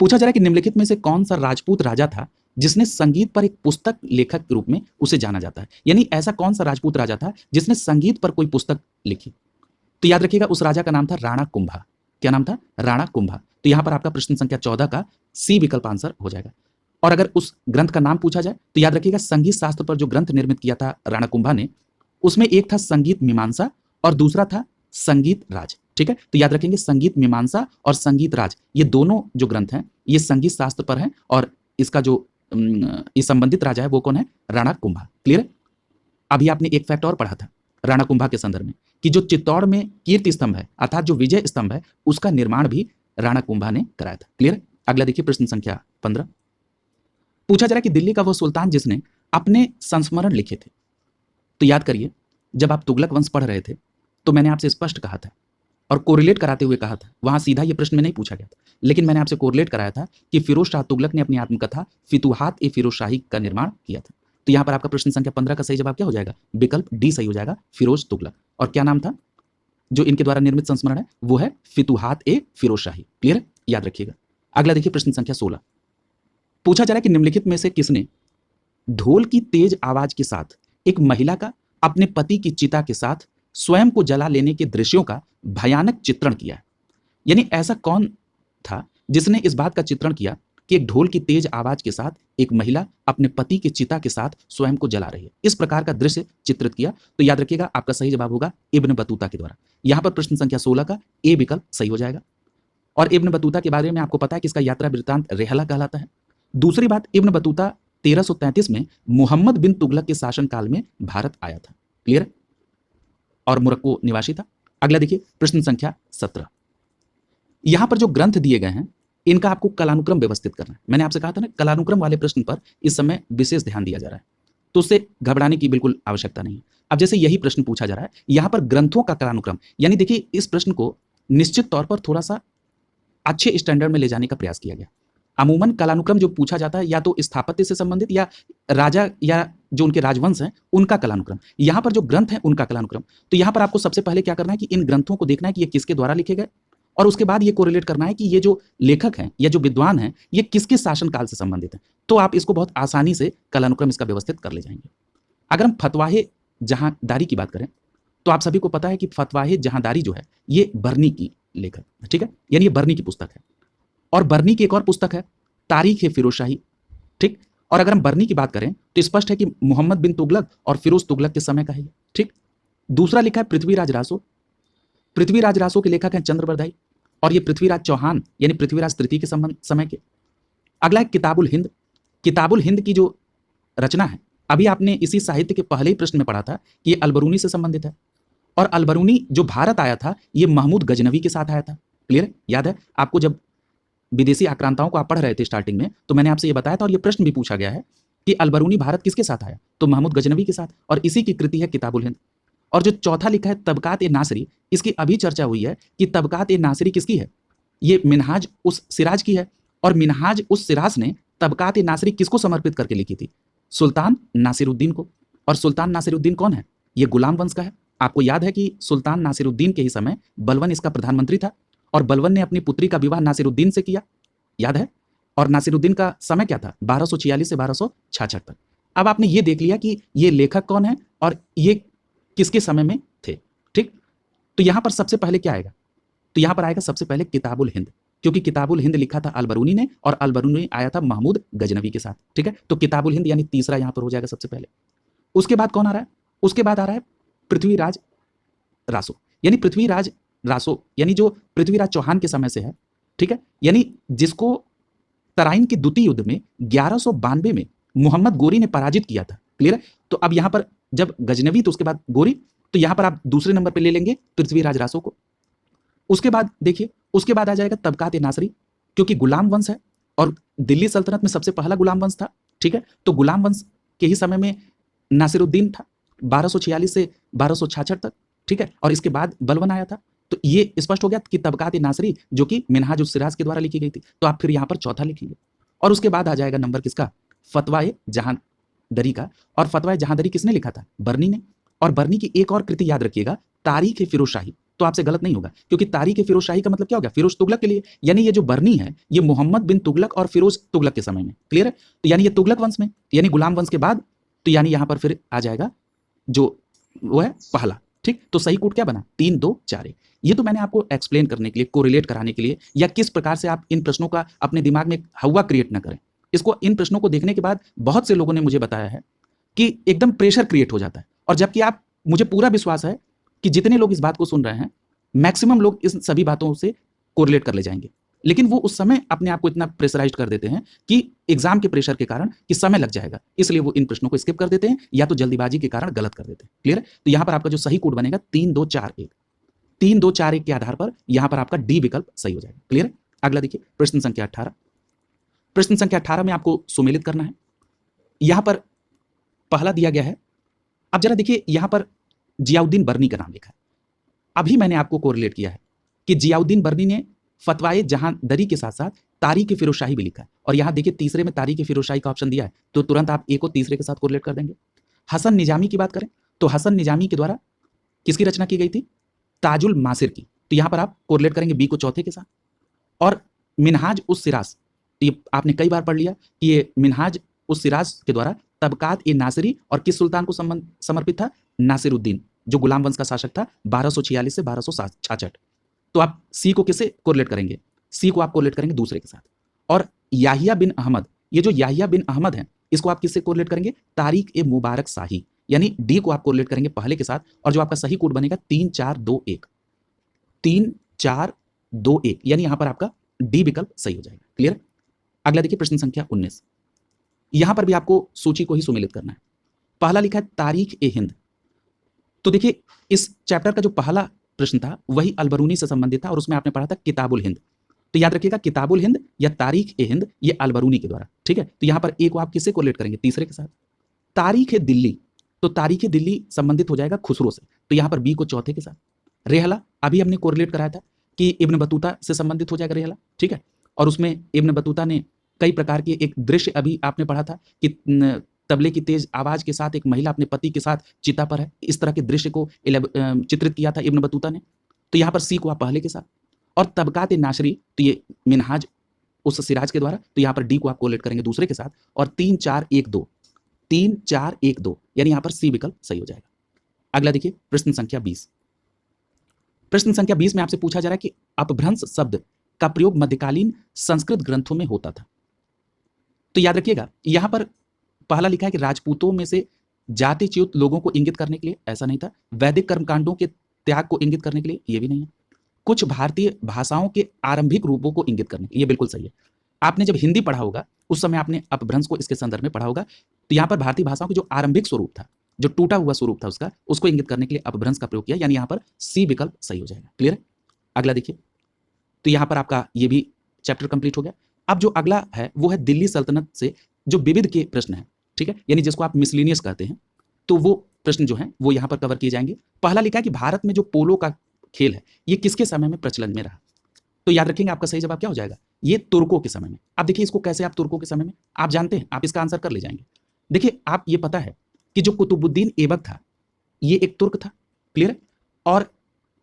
पूछा जा रहा है कि निम्नलिखित में से कौन सा राजपूत राजा था जिसने संगीत पर एक पुस्तक लेखक के रूप में उसे जाना जाता है। यानी ऐसा कौन सा राजपूत राजा था जिसने संगीत पर कोई पुस्तक लिखी। तो याद रखिएगा उस राजा का नाम था राणा कुंभा। क्या नाम था? राणा कुंभा। तो यहाँ पर आपका प्रश्न संख्या 14 का सी विकल्प आंसर हो जाएगा। और अगर उस ग्रंथ का नाम पूछा जाए तो याद रखिएगा संगीत शास्त्र पर जो ग्रंथ निर्मित किया था राणा कुंभा ने, उसमें एक था संगीत मीमांसा और दूसरा था संगीत राज। ठीक है? तो याद रखेंगे संगीत मीमांसा और संगीत राज ये दोनों जो ग्रंथ हैं ये संगीत शास्त्र पर हैं और इसका जो ये संबंधित राजा है वो कौन है? राणा कुंभा। क्लियर है? अभी आपने एक फैक्ट और पढ़ा था राणा कुंभा के संदर्भ में कि जो चित्तौड़ में कीर्ति स्तंभ है अर्थात जो विजय स्तंभ है उसका निर्माण भी राणा कुंभा ने कराया था। क्लियर? अगला देखिए प्रश्न संख्या 15। पूछा जा रहा है कि दिल्ली का वो सुल्तान जिसने अपने संस्मरण लिखे थे। तो याद करिए जब आप तुगलक वंश पढ़ रहे थे तो मैंने आपसे स्पष्ट कहा था और कोरिलेट कराते हुए कहा था, वहां सीधा ये प्रश्न में नहीं पूछा गया था लेकिन मैंने आपसे कोरिलेट कराया था कि फिरोज शाह तुगलक ने अपनी आत्मकथा फितुहात ए फिरोज शाही का निर्माण किया था। तो यहाँ पर आपका प्रश्न संख्या 15 का सही जवाब क्या हो जाएगा? विकल्प डी सही हो जाएगा, फिरोज तुगलक। और क्या नाम था जो इनके द्वारा निर्मित संस्मरण है? वो है फितुहात ए फिरोज शाही। क्लियर? याद रखिएगा। अगला देखिए प्रश्न संख्या 16। पूछा जा रहा है कि निम्नलिखित में से किसने ढोल की तेज आवाज के साथ एक महिला का अपने पति की चिता के साथ स्वयं को जला लेने के दृश्यों का भयानक चित्रण किया है। यानी ऐसा कौन था जिसने इस बात का चित्रण किया कि एक ढोल की तेज आवाज के साथ एक महिला अपने पति की चिता के साथ स्वयं को जला रही है, इस प्रकार का दृश्य चित्रित किया। तो याद रखिएगा आपका सही जवाब होगा इब्न बतूता के द्वारा। यहां पर प्रश्न संख्या 16 का ए विकल्प सही हो जाएगा। और इब्न बतूता के बारे में आपको पता है कि इसका यात्रा वृत्तांत रेहला कहलाता है। दूसरी बात, इब्न बतूता 1333 में मोहम्मद बिन तुगलक के शासनकाल में भारत आया था। क्लियर? और मोरक्को निवासी था। अगला देखिए प्रश्न संख्या 17। यहां पर जो ग्रंथ दिए गए हैं इनका आपको कलानुक्रम व्यवस्थित करना है। मैंने आपसे कहा था ना कलानुक्रम वाले प्रश्न पर इस समय विशेष ध्यान दिया जा रहा है, तो उससे घबराने की बिल्कुल आवश्यकता नहीं है। अब जैसे यही प्रश्न पूछा जा रहा है यहां पर ग्रंथों का कलानुक्रम, यानी देखिए इस प्रश्न को निश्चित तौर पर थोड़ा सा अच्छे स्टैंडर्ड में ले जाने का प्रयास किया गया। अमूमन कलानुक्रम जो पूछा जाता है या तो स्थापत्य से संबंधित या राजा या जो उनके राजवंश हैं उनका कलानुक्रम। यहां पर जो ग्रंथ हैं उनका कलानुक्रम। तो यहां पर आपको सबसे पहले क्या करना है कि इन ग्रंथों को देखना है कि ये किसके द्वारा लिखे गए और उसके बाद ये कोरिलेट करना है कि ये जो लेखक हैं या जो विद्वान हैं ये किसके शासनकाल से संबंधित हैं। तो आप इसको बहुत आसानी से कलानुक्रम इसका व्यवस्थित कर ले जाएंगे। अगर हम फतवाहे जहांदारी की बात करें तो आप सभी को पता है कि फतवाहे जहांदारी जो है ये बर्नी की लेखक, ठीक है, यानी ये बर्नी की पुस्तक है। और बर्नी की एक और पुस्तक है तारीख ए फिरोज शाही। ठीक? और अगर हम बर्नी की बात करें तो स्पष्ट है कि मोहम्मद बिन तुगलक और फिरोज तुगलक के समय का है। ठीक? दूसरा लिखा है पृथ्वीराज रासो। पृथ्वीराज रासो के लेखक हैं चंद्रबरदाई और ये पृथ्वीराज चौहान यानी पृथ्वीराज तृतीय के समय के। अगला है किताबुल हिंद। किताबुल हिंद की जो रचना है अभी आपने इसी साहित्य के पहले ही प्रश्न में पढ़ा था कि ये अलबरूनी से संबंधित है। और अलबरूनी जो भारत आया था ये महमूद गजनवी के साथ आया था। क्लियर? याद है आपको जब विदेशी आक्रांताओं को आप पढ़ रहे थे स्टार्टिंग में तो मैंने आपसे ये बताया था और ये प्रश्न भी पूछा गया है कि अलबरूनी भारत किसके साथ आया? तो महमूद गजनवी के साथ, और इसी की कृति है किताबुल हिंद। और जो चौथा लिखा है तबकात ए नासरी, इसकी अभी चर्चा हुई है कि तबकात ए नासरी किसकी है? ये मिनहाज उस सिराज की है। और मिनहाज उस सिराज ने तबकात ए नासरी किसको समर्पित करके लिखी थी? सुल्तान नासिरुद्दीन को। और सुल्तान नासिरुद्दीन कौन है? ये गुलाम वंश का है। आपको याद है कि सुल्तान नासिरुद्दीन के ही समय बलवन इसका प्रधानमंत्री था और बलवन ने अपनी पुत्री का विवाह नासिरुद्दीन से किया, याद है। और नासिरुद्दीन का समय क्या था? 1246 से 1266 तक। अब आपने ये देख लिया कि ये लेखक कौन है और ये किसके समय में थे। ठीक? तो यहां पर सबसे पहले क्या आएगा? तो यहां पर आएगा सबसे पहले किताबुल हिंद, क्योंकि किताबुल हिंद लिखा था अलबरूनी ने और अलबरूनी आया था महमूद गजनवी के साथ। ठीक है? तो किताबुल हिंद यानी तीसरा यहां पर हो जाएगा सबसे पहले। उसके बाद कौन आ रहा है? उसके बाद आ रहा है पृथ्वीराज रासो, यानी पृथ्वीराज रासो यानी जो पृथ्वीराज चौहान के समय से है। ठीक है? यानी जिसको तराइन के द्वितीय युद्ध में 1192 में मोहम्मद गोरी ने पराजित किया था। क्लियर है? तो अब यहां पर जब गजनवी तो उसके बाद गोरी, तो यहां पर आप दूसरे नंबर पे ले लेंगे पृथ्वीराज रासो को। उसके बाद देखिए, उसके बाद आ जाएगा तबकात ए नासरी, क्योंकि गुलाम वंश है और दिल्ली सल्तनत में सबसे पहला गुलाम वंश था। ठीक है, तो गुलाम वंश के ही समय में नासिरुद्दीन था 1246 से 1266 तक। ठीक है, और इसके बाद बलबन आया था। तो ये स्पष्ट हो गया कि तबकात ए नासरी जो कि मिनहाज उस सिराज के द्वारा लिखी गई थी। तो आप फिर यहां पर चौथा लिखिए। और उसके बाद आ जाएगा नंबर किसका? फतवा ए जहांदरी का। और फतवा ए जहांदरी किसने लिखा था? बर्नी ने। और बर्नी की एक और कृति याद रखिएगा, तारीख ए फिरोज शाही। तो आपसे गलत नहीं होगा, क्योंकि तारीख ए फिरोज शाही का मतलब क्या हो गया? फिरोज तुगलक के लिए। यानी ये जो बर्नी है ये मोहम्मद बिन तुगलक और फिरोज तुगलक के समय में। क्लियर है? तो यानी ये तुगलक वंश में, यानी गुलाम वंश के बाद। तो यानी यहां पर फिर आ जाएगा जो वो है पहला। ठीक, तो सही कूट क्या बना? 3 2 4 1। ये तो मैंने आपको एक्सप्लेन करने के लिए, कोरिलेट कराने के लिए, या किस प्रकार से आप इन प्रश्नों का अपने दिमाग में हवा क्रिएट ना करें। इसको, इन प्रश्नों को देखने के बाद बहुत से लोगों ने मुझे बताया है कि एकदम प्रेशर क्रिएट हो जाता है। और जबकि आप, मुझे पूरा विश्वास है कि जितने लोग इस बात को सुन रहे हैं, मैक्सिमम लोग इस सभी बातों से कोरिलेट कर ले जाएंगे। लेकिन वो उस समय अपने आप को इतना प्रेशराइज कर देते हैं कि एग्जाम के प्रेशर के कारण कि समय लग जाएगा, इसलिए वो इन प्रश्नों को स्किप कर देते हैं या तो जल्दीबाजी के कारण गलत कर देते हैं। क्लियर है? तो यहां पर आपका जो सही कोड बनेगा 3 2 4 1। 3 2 4 1 के आधार पर यहां पर आपका डी विकल्प सही हो जाएगा। क्लियर है? अगला देखिए, प्रश्न संख्या 18। प्रश्न संख्या 18 में आपको सुमेलित करना है। यहां पर पहला दिया गया है। अब जरा देखिए, यहां पर जियाउद्दीन बर्नी का नाम लिखा है। अभी मैंने आपको कोरिलेट किया है कि जियाउद्दीन बर्नी ने फतवाए जहांदरी के साथ साथ तारीख फिरोज शाही भी लिखा है। और यहां देखिए तीसरे में तारीख फिरोज शाही का ऑप्शन दिया है, तो तुरंत आप ए को तीसरे के साथ कोरिलेट कर देंगे। हसन निजामी की बात करें तो हसन निजामी के द्वारा किसकी रचना की गई थी? ताजुल मासिर की। तो यहां पर आप कोरिलेट करेंगे बी को चौथे के साथ। और मिनहाज उस सिराज, तो ये आपने कई बार पढ़ लिया कि ये मिनहाज उस सिराज के द्वारा तबकात ए नासिरी और किस सुल्तान को समर्पित था? नासिरुद्दीन, जो गुलाम वंश का शासक था 1246 से 1266। तो आप सी को किससे कोरिलेट करेंगे? सी को आप कोरिलेट करेंगे दूसरे के साथ। और याहिया बिन अहमद, ये जो याहिया बिन अहमद है, इसको आप किससे कोरिलेट करेंगे? तारीख ए मुबारक शाही, यानी डी को आप कोरिलेट करेंगे पहले के साथ। और जो आपका सही कोड बनेगा 3 4 2 1। 3 4 2 1, यानी यहां पर आपका डी विकल्प सही हो जाएगा। क्लियर? अगला देखिए, प्रश्न संख्या 19। यहां पर भी आपको सूची को ही सुमेलित करना है। पहला लिखा है तारीख ए हिंद। तो देखिए, इस चैप्टर का जो पहला प्रश्न था वही अलबरूनी से संबंधित था और उसमें आपने पढ़ा था किताबुल हिंद। तो याद रखिएगा, किताबुल हिंद या तारीख ए हिंद ये अलबरूनी के द्वारा। ठीक है, तो यहां पर ए को आप किससे कोरिलेट करेंगे? तीसरे के साथ। तारीख ए दिल्ली, तो तारीख ए दिल्ली संबंधित हो जाएगा खुसरो से, तो यहां पर बी को चौथे के साथ। रेहला अभी हमने कोरिलेट कराया था कि इब्न बतूता से संबंधित हो जाएगा रेहला। ठीक है, और उसमें इब्न बतूता ने कई प्रकार के एक दृश्य, अभी आपने पढ़ा था कि तबले की तेज आवाज के साथ एक महिला अपने पति के साथ चिता पर है, इस तरह के दृश्य को चित्रित किया था इब्न बतूता ने। तो यहां पर सी को आप पहले के साथ। और तबकात नाशरी, तो ये मिनहाज उस सिराज के द्वारा, तो यहां पर डी को आप कोरिलेट करेंगे दूसरे के साथ। और 3 4 1 2, 3 4 1 2, यानी यहां पर सी विकल्प सही हो जाएगा। अगला देखिए, प्रश्न संख्या 20। प्रश्न संख्या 20 में आपसे पूछा जा रहा है कि अपभ्रंश शब्द का प्रयोग मध्यकालीन संस्कृत ग्रंथों में होता था। तो याद रखिएगा, यहां पर पहला लिखा है कि राजपूतों में से जातिच्युत लोगों को इंगित करने के लिए, ऐसा नहीं था। वैदिक कर्मकांडों के त्याग को इंगित करने के लिए, ये भी नहीं है। कुछ भारतीय भाषाओं के आरंभिक रूपों को इंगित करने के लिए, ये बिल्कुल सही है। आपने जब हिंदी पढ़ा होगा उस समय आपने अपभ्रंश को इसके संदर्भ में पढ़ा होगा। तो यहां पर भारतीय भाषाओं की जो आरंभिक स्वरूप था, जो टूटा हुआ स्वरूप था उसका, उसको इंगित करने के लिए अपभ्रंश का प्रयोग किया, यानी यहां पर सी विकल्प सही हो जाएगा। क्लियर है? अगला देखिए, तो यहां पर आपका ये भी चैप्टर कंप्लीट हो गया। अब जो अगला है वो है दिल्ली सल्तनत से जो विविध के प्रश्न है। ठीक है, यानी जिसको आप मिसलिनियस कहते हैं, तो वो प्रश्न जो हैं वो यहां पर कवर किए जाएंगे। पहला लिखा है कि भारत में जो पोलो का खेल है ये किसके समय में प्रचलन में रहा? तो याद रखेंगे आपका सही जवाब क्या हो जाएगा? ये तुर्कों के समय में। अब देखिए, इसको कैसे आप तुर्कों के समय में, आप जानते हैं, आप इसका आंसर कर ले जाएंगे। देखिए, आप ये पता है कि जो कुतुबुद्दीन ऐबक था ये एक तुर्क था। क्लियर है? और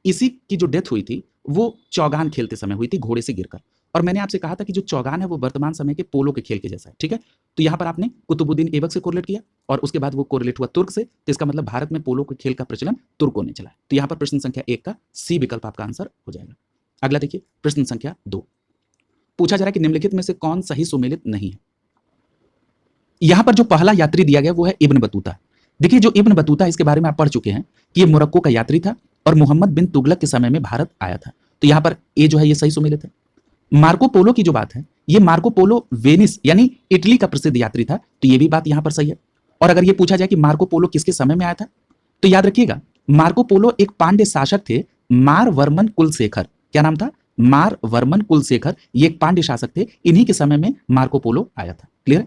इसी की जो डेथ हुई थी वो चौगान खेलते समय हुई थी, घोड़े से गिरकर। और मैंने आपसे कहा था कि जो चौगान है वो वर्तमान समय के पोलो के खेल के जैसा है। ठीक है, तो यहां पर आपने कुतुबुद्दीन ऐबक से कोरिलेट किया और उसके बाद वो कोरिलेट हुआ तुर्क से, तो इसका मतलब भारत में पोलो के खेल का प्रचलन तुर्कों ने चला है। तो यहां पर प्रश्न संख्या 1 का सी विकल्प आपका आंसर हो जाएगा। अगला देखिए, प्रश्न संख्या 2। पूछा जा रहा है कि निम्नलिखित में से कौन सही सुमेलित नहीं है? यहां पर जो पहला यात्री दिया गया वो है इब्न बतूता। देखिए, जो इब्न बतूता, इसके बारे में आप पढ़ चुके हैं कि ये मोरक्को का यात्री था और मोहम्मद बिन तुगलक के समय में भारत आया था। तो यहां पर ए जो है ये सही सुमेलित है। मार्को पोलो की जो बात है ये मार्को पोलो वेनिस यानी इटली का प्रसिद्ध यात्री था, तो ये भी बात यहां पर सही है। और अगर ये पूछा जाए कि मार्को पोलो किसके समय में आया था, तो याद रखिएगा मार्को पोलो एक पांड्य शासक थे, मारवर्मन कुलशेखर। क्या नाम था? मारवर्मन कुलशेखर। ये एक पांड्य शासक थे, इन्हीं के समय में मार्को पोलो आया था। क्लियर?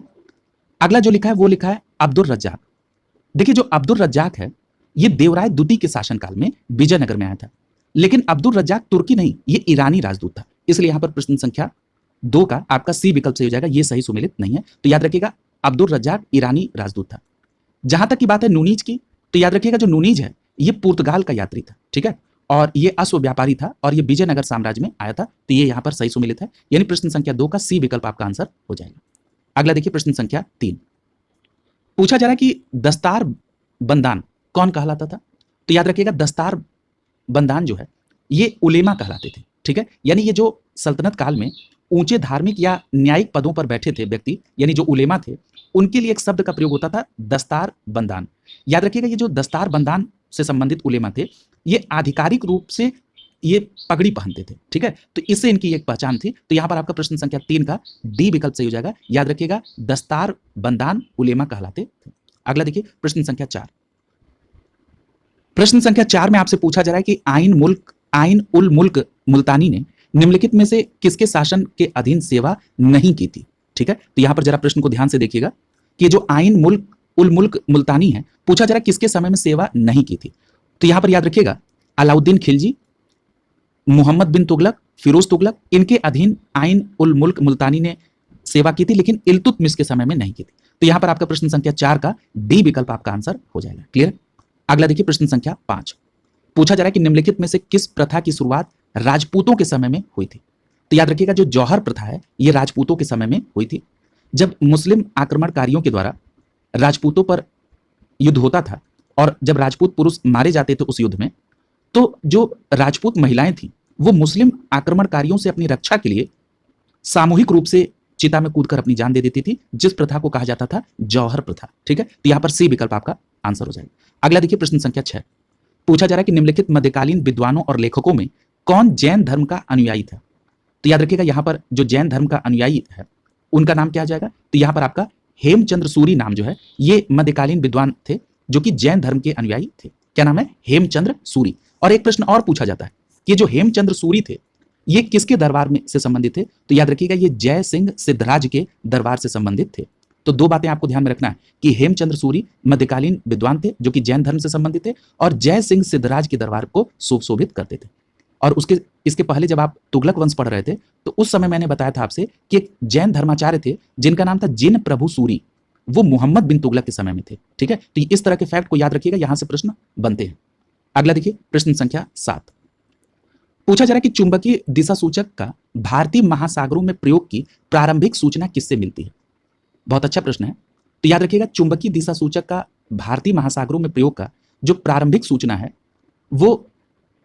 अगला जो लिखा है वो लिखा है अब्दुल रज्जाक। देखिए जो अब्दुल रज्जाक है ये देवराय द्वितीय के शासनकाल में विजयनगर में आया था, लेकिन अब्दुल रज्जाक तुर्की नहीं, ये ईरानी राजदूत था। इसलिए यहां पर प्रश्न संख्या 2 का आपका सी विकल्प सही हो जाएगा, ये सही सुमेलित नहीं है। तो याद रखिएगा अब्दुल रज्जाक ईरानी राजदूत था। जहां तक की बात है नूनीज की, तो याद रखिएगा जो नूनीज है ये पुर्तगाल का यात्री था, ठीक है, और ये अश्व व्यापारी था और ये विजयनगर साम्राज्य में आया था, तो ये यहां पर सही सुमेलित है, यानी प्रश्न संख्या 2 का सी विकल्प आपका आंसर हो जाएगा। अगला देखिए प्रश्न संख्या 3, पूछा जा रहा है कि दस्तार बंदान कौन कहलाता था? तो याद रखिएगा दस्तार बंदान जो है ये उलेमा कहलाते थे, ठीक है, यानी ये जो सल्तनत काल में ऊंचे धार्मिक या न्यायिक पदों पर बैठे थे व्यक्ति, यानी जो उलेमा थे, उनके लिए एक शब्द का प्रयोग होता था दस्तार बंदान। याद रखिएगा ये जो दस्तार बंदान से संबंधित उलेमा थे ये आधिकारिक रूप से ये पगड़ी पहनते थे, ठीक है, तो इससे इनकी एक पहचान थी। तो यहां पर आपका प्रश्न संख्या 3 का डी विकल्प सही हो जाएगा। याद रखिएगा दस्तार बंदान उलेमा कहलाते थे। अगला देखिए प्रश्न संख्या 4। प्रश्न संख्या 4 में आपसे पूछा जा रहा है कि आइन उल मुल्क मुल्तानी ने निम्नलिखित में से किसके शासन के अधीन सेवा नहीं की थी, ठीक है, तो यहां पर जरा प्रश्न को ध्यान से देखिएगा कि जो आइन उल मुल्क मुल्तानी है पूछा जा रहा है किसके समय में सेवा नहीं की थी। तो यहां पर याद रखिएगा अलाउद्दीन खिलजी, मोहम्मद बिन तुगलक, फिरोज तुगलक, इनके अधीन आइन उल मुल्क मुल्तानी ने सेवा की थी, लेकिन इल्तुतमिश के समय में नहीं की थी। तो यहां पर आपका प्रश्न संख्या 4 का डी विकल्प आपका आंसर हो जाएगा। क्लियर? अगला देखिए प्रश्न संख्या 5, पूछा जा रहा है कि निम्नलिखित में से किस प्रथा की शुरुआत राजपूतों के समय में हुई थी? तो याद रखिएगा जो जौहर प्रथा है ये राजपूतों के समय में हुई थी। जब मुस्लिम आक्रमणकारियों के द्वारा राजपूतों पर युद्ध होता था और जब राजपूत पुरुष मारे जाते थे उस युद्ध में, तो जो राजपूत महिलाएं थी वो मुस्लिम आक्रमणकारियों से अपनी रक्षा के लिए सामूहिक रूप से चिता में कूदकर अपनी जान दे देती थी, जिस प्रथा को कहा जाता था जौहर प्रथा, ठीक है, तो यहां पर सी विकल्प आपका आंसर हो जाएगा। अगला देखिए प्रश्न संख्या 6, पूछा जा रहा है कि निम्नलिखित मध्यकालीन विद्वानों और लेखकों में कौन जैन धर्म का अनुयायी था? तो याद रखिएगा यहां पर जो जैन धर्म का अनुयायी है उनका नाम क्या आ जाएगा? तो यहां पर आपका हेमचंद्र सूरी नाम जो है ये मध्यकालीन विद्वान थे जो कि जैन धर्म के अनुयायी थे। क्या नाम है? हेमचंद्र सूरी। और एक प्रश्न और पूछा जाता है कि जो हेमचंद्र सूरी थे ये किसके दरबार में से संबंधित थे? तो याद रखिएगा ये जय सिंह सिद्धराज के दरबार से संबंधित थे। तो दो बातें आपको ध्यान में रखना है कि हेमचंद्र सूरी मध्यकालीन विद्वान थे जो कि जैन धर्म से संबंधित थे और जय सिंह सिद्धराज के दरबार को सुशोभित करते थे। और इसके पहले जब आप तुगलक वंश पढ़ रहे थे तो उस समय मैंने बताया था आपसे कि एक जैन धर्माचार्य थे जिनका नाम था जिन प्रभु सूरी, वो मोहम्मद बिन तुगलक के समय में थे, ठीक है, तो इस तरह के फैक्ट को याद रखिएगा, यहां से प्रश्न बनते हैं। अगला देखिए प्रश्न संख्या 7, पूछा जा रहा है कि चुंबकीय दिशा सूचक का भारतीय महासागरों में प्रयोग की प्रारंभिक सूचना किससे मिलती है? बहुत अच्छा प्रश्न है। तो याद रखिएगा चुंबकीय दिशा सूचक का भारतीय महासागरों में प्रयोग का जो प्रारंभिक सूचना है वो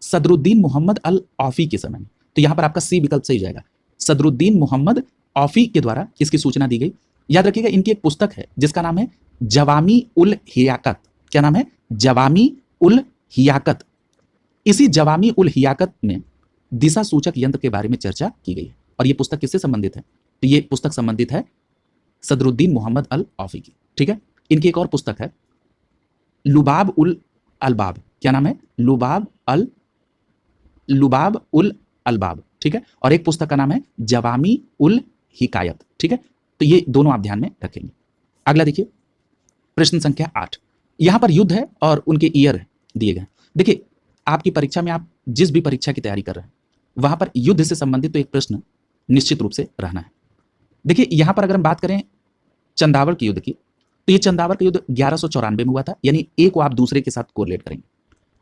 सदरुद्दीन मोहम्मद अल औफी के समय में। तो यहां पर आपका सी विकल्प सही जाएगा। सदरुद्दीन मोहम्मद औफी के द्वारा किसकी सूचना दी गई? याद रखिएगा इनकी एक पुस्तक है जिसका नाम है जवामी उल हियाकत। क्या नाम है? जवामी उल हियाकत। इसी जवामी उल हियाकत में दिशा सूचक यंत्र के बारे में चर्चा की गई है। और यह पुस्तक किससे संबंधित है? तो ये पुस्तक संबंधित है सदरुद्दीन मोहम्मद अल औफी की, ठीक है। इनकी एक और पुस्तक है लुबाब उल अलबाब। क्या नाम है? लुबाब उल अलबाब, ठीक है। और एक पुस्तक का नाम है जवामी उल हिकायत, ठीक है। तो ये दोनों आप ध्यान में रखेंगे। अगला देखिए प्रश्न संख्या 8, यहां पर युद्ध है और उनके ईयर दिए गए। देखिए आपकी परीक्षा में आप जिस भी परीक्षा की तैयारी कर रहे हैं वहां पर युद्ध से संबंधित तो एक प्रश्न निश्चित रूप से रहना है। देखिए यहां पर अगर हम बात करें चंदावड़ के युद्ध की, तो ये चंदावड़ का युद्ध 1194 में हुआ था, यानी ए को आप दूसरे के साथ कोरिलेट करेंगे।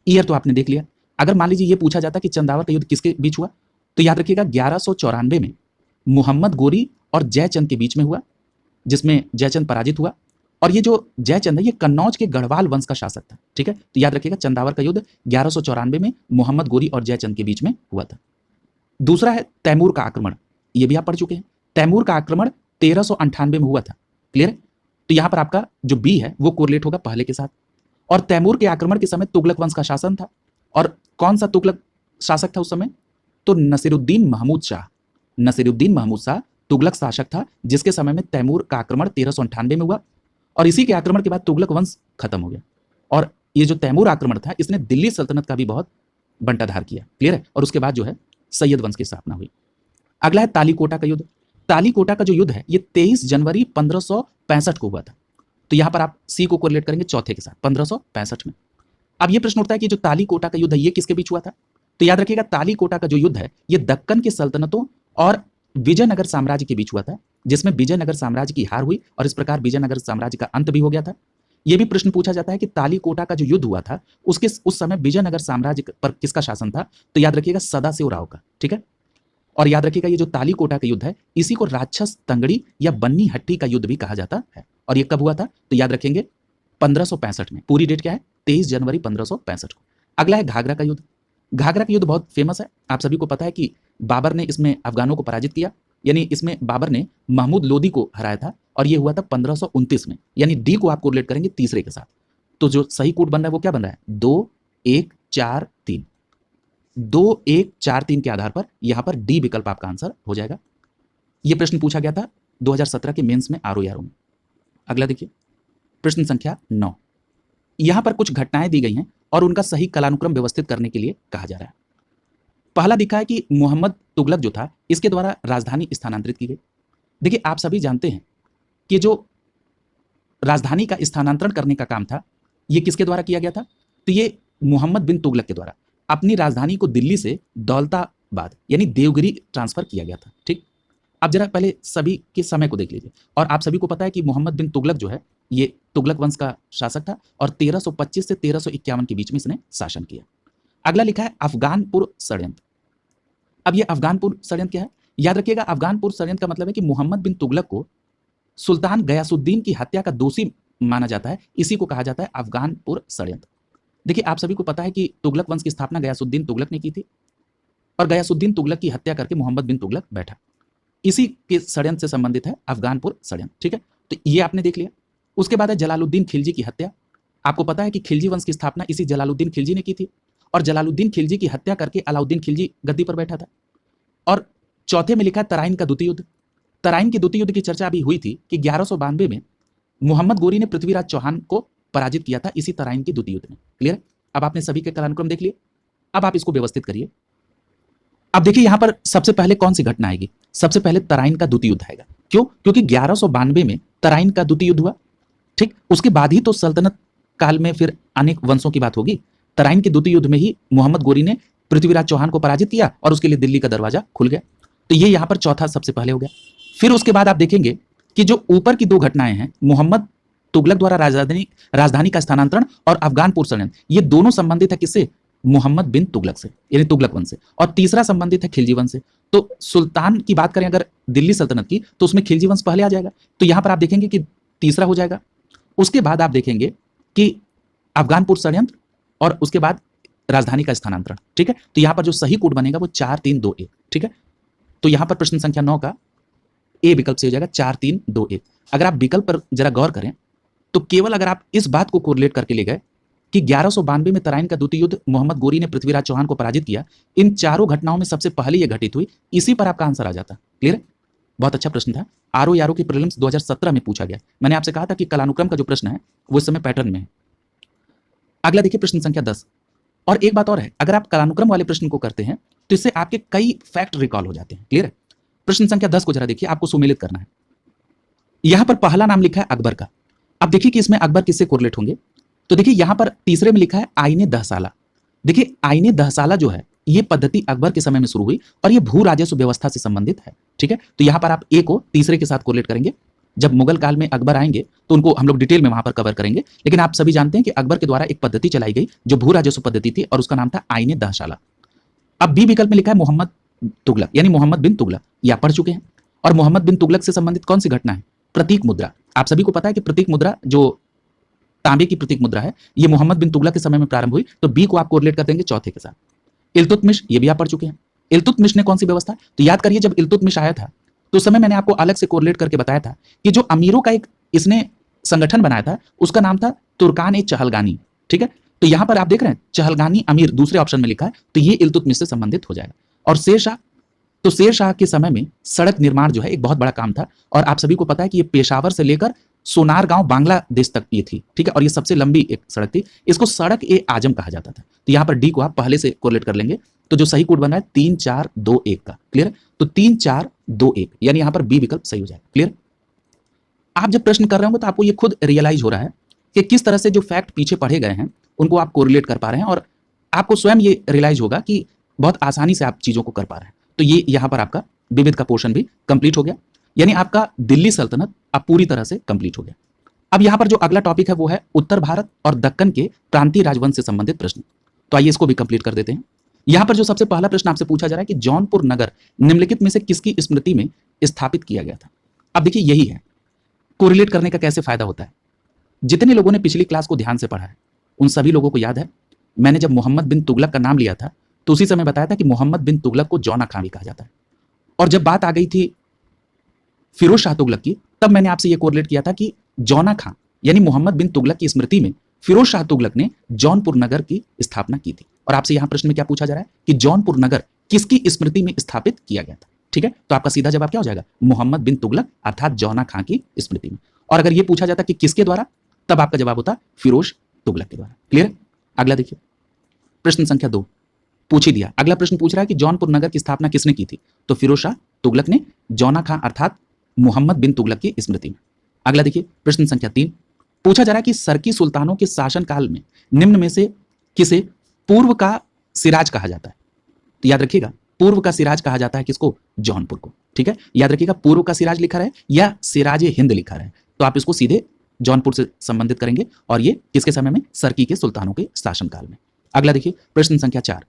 ईयर तो आपने देख लिया। अगर मान लीजिए ये पूछा जाता कि चंदावड़ का युद्ध किसके बीच हुआ, तो याद रखिएगा 1194 में मोहम्मद गोरी और जयचंद के बीच में हुआ, जिसमें जयचंद पराजित हुआ। और ये जो जयचंद है ये कन्नौज के गढ़वाल वंश का शासक था, ठीक है। तो याद रखिएगा चंदावड़ का युद्ध 1194 में मोहम्मद गोरी और जयचंद के बीच में हुआ था। दूसरा है तैमूर का आक्रमण, ये भी आप पढ़ चुके हैं। तैमूर का आक्रमण 1398 में हुआ था। क्लियर? तो यहां पर आपका जो बी है वो कोरिलेट होगा पहले के साथ। और तैमूर के आक्रमण के समय तुगलक वंश का शासन था। और कौन सा तुगलक शासक था उस समय? तो नसीरुद्दीन महमूद शाह। नसीरुद्दीन महमूद शाह तुगलक शासक था जिसके समय में तैमूर का आक्रमण 1398 में हुआ और इसी के आक्रमण के बाद तुगलक वंश खत्म हो गया। और ये जो तैमूर आक्रमण था इसने दिल्ली सल्तनत का भी बहुत बंटाधार किया। क्लियर है? और उसके बाद जो है सैयद वंश की स्थापना हुई। अगला है तालीकोटा का युद्ध। तालीकोटा का जो युद्ध है ये 23 जनवरी 1565 को हुआ था। तो यहां पर आप सी को कोरिलेट करेंगे चौथे के साथ 1565 में। अब ये प्रश्न उठता है कि जो तालीकोटा का युद्ध है ये किसके बीच हुआ था? तो याद रखिएगा तालीकोटा का जो युद्ध है ये दक्कन के सल्तनतों और विजयनगर साम्राज्य के बीच हुआ था, जिसमें विजयनगर साम्राज्य की हार हुई और इस प्रकार विजयनगर साम्राज्य का अंत भी हो गया था। यह भी प्रश्न पूछा जाता है कि तालीकोटा का जो युद्ध हुआ था उसके उस समय विजयनगर साम्राज्य पर किसका शासन था? तो याद रखिएगा सदाशिव राव का। ठीक है? और याद रखिएगा ये जो तालीकोटा का युद्ध है इसी को राक्षस तंगड़ी या बन्नी हट्टी का युद्ध भी कहा जाता है। और ये कब हुआ था? तो याद रखेंगे 1565 में। पूरी डेट क्या है? 23 जनवरी 1565 को। अगला है घाघरा का युद्ध। घाघरा का युद्ध बहुत फेमस है, आप सभी को पता है कि बाबर ने इसमें अफगानों को पराजित किया, यानी इसमें बाबर ने महमूद लोदी को हराया था और यह हुआ था 1529 में। यानी डी को आप कोरिलेट करेंगे तीसरे के साथ। तो जो सही कोड बन रहा है वो क्या बन रहा है? 2 1 4 3। 2 1 4 3 के आधार पर यहां पर डी विकल्प आपका आंसर हो जाएगा। यह प्रश्न पूछा गया था 2017 के मेंस में आरओ में। अगला देखिए प्रश्न संख्या 9। यहां पर कुछ घटनाएं दी गई हैं और उनका सही कालानुक्रम व्यवस्थित करने के लिए कहा जा रहा है। पहला दिखा है कि मोहम्मद तुगलक जो था इसके द्वारा राजधानी स्थानांतरित की गई। देखिए आप सभी जानते हैं कि जो राजधानी का स्थानांतरण करने का काम था ये किसके द्वारा किया गया था? तो ये मोहम्मद बिन तुगलक के द्वारा अपनी राजधानी को दिल्ली से दौलताबाद यानी देवगिरी ट्रांसफर किया गया था। ठीक, अब जरा पहले सभी के समय को देख लीजिए। और आप सभी को पता है कि मोहम्मद बिन तुगलक जो है ये तुगलक वंश का शासक था और 1325 से 1351 के बीच में इसने शासन किया। अगला लिखा है अफगानपुर षड्यंत्र। अब ये अफगानपुर षड्यंत्र क्या है? याद रखिएगा अफगानपुर षड्यंत्र का मतलब है कि मोहम्मद बिन तुगलक को सुल्तान गयासुद्दीन की हत्या का दोषी माना जाता है, इसी को कहा जाता है अफगानपुर षड्यंत्र। देखिए आप सभी को पता है कि तुगलक वंश की स्थापना गयासुद्दीन तुगलक ने की थी और गयासुद्दीन तुगलक की हत्या करके मोहम्मद बिन तुगलक बैठा। इसी के षड्यंत्र से संबंधित है अफगानपुर षड्यंत्र। ठीक है, तो ये आपने देख लिया। उसके बाद है जलालुद्दीन खिलजी की हत्या। आपको पता है कि खिलजी वंश की स्थापना इसी जलालुद्दीन खिलजी ने की थी और जलालुद्दीन खिलजी की हत्या करके अलाउद्दीन खिलजी गद्दी पर बैठा था। और चौथे में लिखा है तराइन का द्वितीय युद्ध। तराइन के द्वितीय युद्ध की चर्चा अभी हुई थी कि 1192 में मोहम्मद गोरी ने पृथ्वीराज चौहान को पराजित किया था इसी तराइन के द्वितीय युद्ध में। क्लियर है? अब आपने सभी के कालानुक्रम देख लिए, अब आप इसको व्यवस्थित करिए। अब देखिए यहां पर सबसे पहले कौन सी घटना आएगी? सबसे पहले तराइन का द्वितीय युद्ध आएगा। क्यों? क्योंकि 1192 में तराइन का द्वितीय युद्ध हुआ। ठीक, उसके बाद ही तो सल्तनत काल में फिर अनेक वंशों की बात होगी। तराइन के द्वितीय युद्ध में ही मोहम्मद गोरी ने पृथ्वीराज चौहान को पराजित किया और उसके लिए दिल्ली का दरवाजा खुल गया। तो ये यहां पर चौथा सबसे पहले हो गया। फिर उसके बाद आप देखेंगे कि जो ऊपर की दो घटनाएं हैं मोहम्मद तुगलक द्वारा राजधानी का स्थानांतरण और अफगानपुर षड्यंत्र, ये दोनों संबंधित है किससे? मोहम्मद बिन तुगलक से यानी तुगलक वंश से। और तीसरा संबंधित है खिलजी वंश से। तो सुल्तान की बात करें अगर दिल्ली सल्तनत की तो उसमें खिलजी वंश पहले आ जाएगा, तो यहां पर आप देखेंगे कि तीसरा हो जाएगा। उसके बाद आप देखेंगे कि अफगानपुर षड्यंत्र और उसके बाद राजधानी का स्थानांतरण। ठीक है, तो यहां पर जो सही कोड बनेगा वो 4 3 2 1। ठीक है, तो यहां पर प्रश्न संख्या 9 का ए विकल्प से हो जाएगा 4 3 2 1। अगर आप विकल्प पर जरा गौर करें तो केवल अगर आप इस बात को कोरिलेट करके ले गए कि 1192 में तराइन का द्वितीय युद्ध मोहम्मद गोरी ने पृथ्वीराज चौहान को पराजित किया, इन चारों घटनाओं में सबसे पहले यह घटित हुई, इसी पर आपका आंसर आ जाता। क्लियर है? बहुत अच्छा प्रश्न था। आरओ की प्रीलिम्स 2017 में पूछा गया। मैंने आपसे कहा था कि कालानुक्रम का जो प्रश्न है वो इस समय पैटर्न में है। अगला देखिए प्रश्न संख्या 10। और एक बात और है, अगर आप कालानुक्रम वाले प्रश्न को करते हैं तो इससे आपके कई फैक्ट रिकॉल हो जाते हैं। क्लियर है? प्रश्न संख्या 10 को जरा देखिए, आपको सुमेलित करना है। यहां पर पहला नाम लिखा है अकबर का। अब देखिए कि इसमें अकबर किससे कोरिलेट होंगे। तो देखिए यहां पर तीसरे में लिखा है आईने दहसाला। देखिए आईने दहसाला जो है ये पद्धति अकबर के समय में शुरू हुई और ये भू राजस्व व्यवस्था से संबंधित है। ठीक है, तो यहां पर आप ए को तीसरे के साथ कोरिलेट करेंगे। जब मुगल काल में अकबर आएंगे तो उनको हम लोग डिटेल में वहां पर कवर करेंगे, लेकिन आप सभी जानते हैं कि अकबर के द्वारा एक पद्धति चलाई गई जो भू राजस्व पद्धति थी और उसका नाम था आईने दहसाला। अब बी विकल्प में लिखा है मोहम्मद तुगलक यानी मोहम्मद बिन तुगलक, ये आप पढ़ चुके हैं। और मोहम्मद बिन तुगलक से संबंधित कौन सी घटना है? प्रतीक मुद्रा। आप सभी को पता है कि प्रतीक मुद्रा जो तांबे की प्रतीक मुद्रा है ये मोहम्मद बिन तुगलक के समय में प्रारंभ हुई, तो बी को आप कोरिलेट कर देंगे चौथे के साथ। इल्तुतमिश, ये भी आप पढ़ चुके हैं। इल्तुतमिश ने कौन सी व्यवस्था? तो याद करिए जब इल्तुतमिश आया था तो उस समय मैंने आपको अलग से कोरिलेट करके बताया था कि जो अमीरों का एक इसने संगठन बनाया था उसका नाम था तुर्कान-ए-चहलगानी। ठीक है, तो यहां पर आप देख रहे हैं चहलगानी अमीर दूसरे ऑप्शन में लिखा है, तो ये इल्तुतमिश से संबंधित हो जाएगा। और शेरशाह, तो शेर शाह के समय में सड़क निर्माण जो है एक बहुत बड़ा काम था, और आप सभी को पता है कि ये पेशावर से लेकर सोनार गांव बांग्लादेश तक ये थी, ठीक है, और ये सबसे लंबी एक सड़क थी। इसको सड़क ए आजम कहा जाता था। तो यहाँ पर डी को आप पहले से कोरिलेट कर लेंगे, तो जो सही कोड बन रहा है 3421 का, क्लियर। तो 3421 यानी यहाँ पर बी विकल्प सही हो जाएगा, क्लियर। आप जब प्रश्न कर रहे होंगे तो आपको ये खुद रियलाइज हो रहा है कि किस तरह से जो फैक्ट पीछे पढ़े गए हैं उनको आप कोरिलेट कर पा रहे हैं, और आपको स्वयं ये रियलाइज होगा कि बहुत आसानी से आप चीजों को कर पा रहे हैं। तो ये यहाँ पर आपका विविध का पोर्शन भी कंप्लीट हो गया, यानी आपका दिल्ली सल्तनत अब पूरी तरह से कंप्लीट हो गया। अब यहाँ पर जो अगला टॉपिक है वो है उत्तर भारत और दक्कन के प्रांतीय राजवंश से संबंधित प्रश्न। तो आइए इसको भी कंप्लीट कर देते हैं। यहाँ पर जो सबसे पहला प्रश्न आपसे पूछा जा रहा है कि जौनपुर नगर निम्नलिखित में से किसकी स्मृति में स्थापित किया गया था। अब देखिए यही है कोरिलेट करने का कैसे फायदा होता है। जितने लोगों ने पिछली क्लास को ध्यान से पढ़ा है उन सभी लोगों को याद है मैंने जब मोहम्मद बिन तुगलक का नाम लिया था तो उसी समय बताया था कि मोहम्मद बिन तुगलक को जौना खां भी कहा जाता है। और जब बात आ गई थी फिरोज शाह तुगलक की, तब मैंने आपसे यह कोरिलेट किया था कि जौना खां यानी मोहम्मद बिन तुगलक की स्मृति में फिरोज शाह तुगलक ने जौनपुर नगर की स्थापना की थी। और आपसे यहां प्रश्न में क्या पूछा जा रहा है कि जौनपुर नगर किसकी स्मृति में स्थापित किया गया था। ठीक है, तो आपका सीधा जवाब क्या हो जाएगा, मोहम्मद बिन तुगलक अर्थात जौना खां की स्मृति में। और अगर यह पूछा जाता कि किसके द्वारा, तब आपका जवाब होता फिरोज तुगलक के द्वारा। क्लियर। अगला देखिए प्रश्न संख्या 2 पूछ ही दिया। अगला प्रश्न पूछ रहा है कि जौनपुर नगर की स्थापना किसने की थी, तो फिरोज शाह तुगलक ने जौना खां अर्थात मोहम्मद बिन तुगलक की स्मृति में। अगला देखिए प्रश्न संख्या 3 पूछा जा रहा है कि सरकी सुल्तानों के शासनकाल में निम्न में से किसे पूर्व का सिराज कहा जाता है। तो याद रखिएगा पूर्व का सिराज कहा जाता है किसको, जौनपुर को। ठीक है, याद रखिएगा पूर्व का सिराज लिखा रहे या सिराज हिंद लिखा रहे तो आप इसको सीधे जौनपुर से संबंधित करेंगे, और ये किसके समय में, सरकी के सुल्तानों के शासनकाल में। अगला देखिए प्रश्न संख्या 4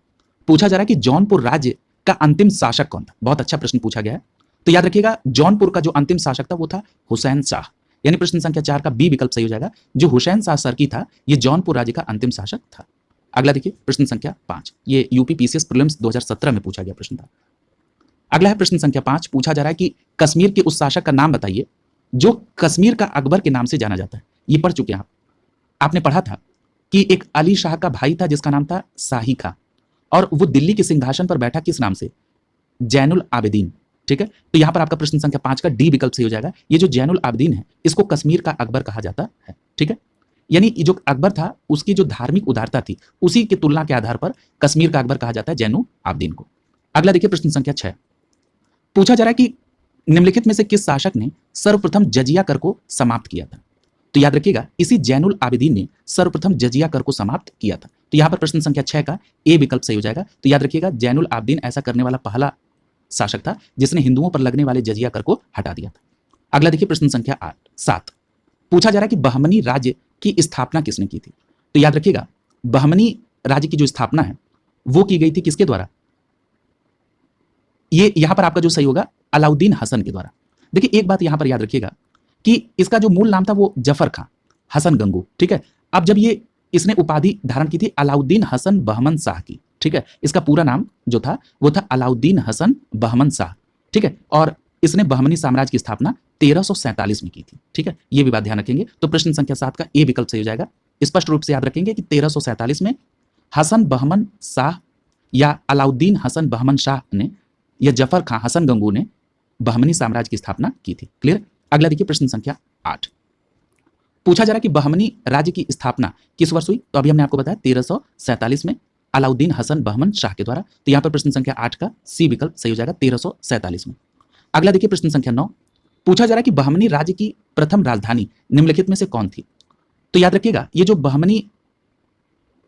पूछा जा रहा है कि जौनपुर राज्य का अंतिम शासक कौन था। बहुत अच्छा प्रश्न पूछा गया है। तो याद रखिएगा जौनपुर का जो अंतिम शासक था वो था हुसैन शाह, यानी प्रश्न संख्या 4 का बी विकल्प सही हो जाएगा। जो हुसैन शाह सरकी था ये जौनपुर राज्य का अंतिम शासक था। अगला देखिए प्रश्न संख्या 5, ये यूपी पीसीएस प्रीलिम्स 2017 में पूछा गया प्रश्न था। अगला है प्रश्न संख्या 5 पूछा जा रहा है कि कश्मीर के उस शासक का नाम बताइए जो कश्मीर का अकबर के नाम से जाना जाता है। ये पढ़ चुके हैं आप, आपने पढ़ा था कि एक अली शाह का भाई था जिसका नाम था शाही खां, और वो दिल्ली के सिंहासन पर बैठा किस नाम से, जैनुल आबिदीन। ठीक है, तो यहां पर आपका प्रश्न संख्या 5 का डी विकल्प सही हो जाएगा। ये जो जैनुल आबिदीन है इसको कश्मीर का अकबर कहा जाता है। ठीक है, यानी जो अकबर था उसकी जो धार्मिक उदारता थी उसी की तुलना के आधार पर कश्मीर का अकबर कहा जाता है जैनुल आबिदीन को। अगला देखिए प्रश्न संख्या 6 पूछा जा रहा है कि निम्नलिखित में से किस शासक ने सर्वप्रथम जजिया कर को समाप्त किया था। तो याद रखिएगा इसी जैनुल आबिदीन ने सर्वप्रथम जजिया कर को समाप्त किया था। तो यहां पर प्रश्न संख्या 6 का ए विकल्प सही हो जाएगा। तो याद रखिएगा जैनुल आबिदीन ऐसा करने वाला पहला शासक था जिसने हिंदुओं पर लगने वाले जजिया कर को हटा दिया था। अगला देखिए प्रश्न संख्या 7 पूछा जा रहा है कि बहमनी राज्य की स्थापना किसने की थी। तो याद रखिएगा बहमनी राज्य की जो स्थापना है वो की गई थी किसके द्वारा, ये यहां पर आपका जो सही होगा अलाउद्दीन हसन के द्वारा। देखिए एक बात यहां पर याद रखिएगा कि इसका जो मूल नाम था वो जफर खां हसन गंगू। ठीक है, अब जब ये इसने उपाधि धारण की थी अलाउद्दीन हसन बहमन शाह की। ठीक है, इसका पूरा नाम जो था वो था अलाउद्दीन हसन बहमन शाह। ठीक है, और इसने बहमनी साम्राज्य की स्थापना 1347 में की थी। ठीक है, ये भी बात ध्यान रखेंगे। तो प्रश्न संख्या 7 का ए विकल्प सही हो जाएगा। स्पष्ट रूप से याद रखेंगे कि 1347 में हसन बहमन शाह या अलाउद्दीन हसन बहमन शाह ने या जफर खां हसन गंगू ने बहमनी साम्राज्य की स्थापना की थी। क्लियर। अगला देखिए प्रश्न संख्या 8 पूछा जा रहा है कि बहमनी राज्य की स्थापना किस वर्ष हुई। तो अभी हमने आपको बताया 1347 में अलाउद्दीन हसन बहमन शाह के द्वारा। तो यहां पर प्रश्न संख्या 8 का सी विकल्प सही हो जाएगा 1347 में। अगला देखिए प्रश्न संख्या 9 पूछा जा रहा है कि बहमनी राज्य की प्रथम राजधानी निम्नलिखित में से कौन थी। तो याद रखिएगा ये जो बहमनी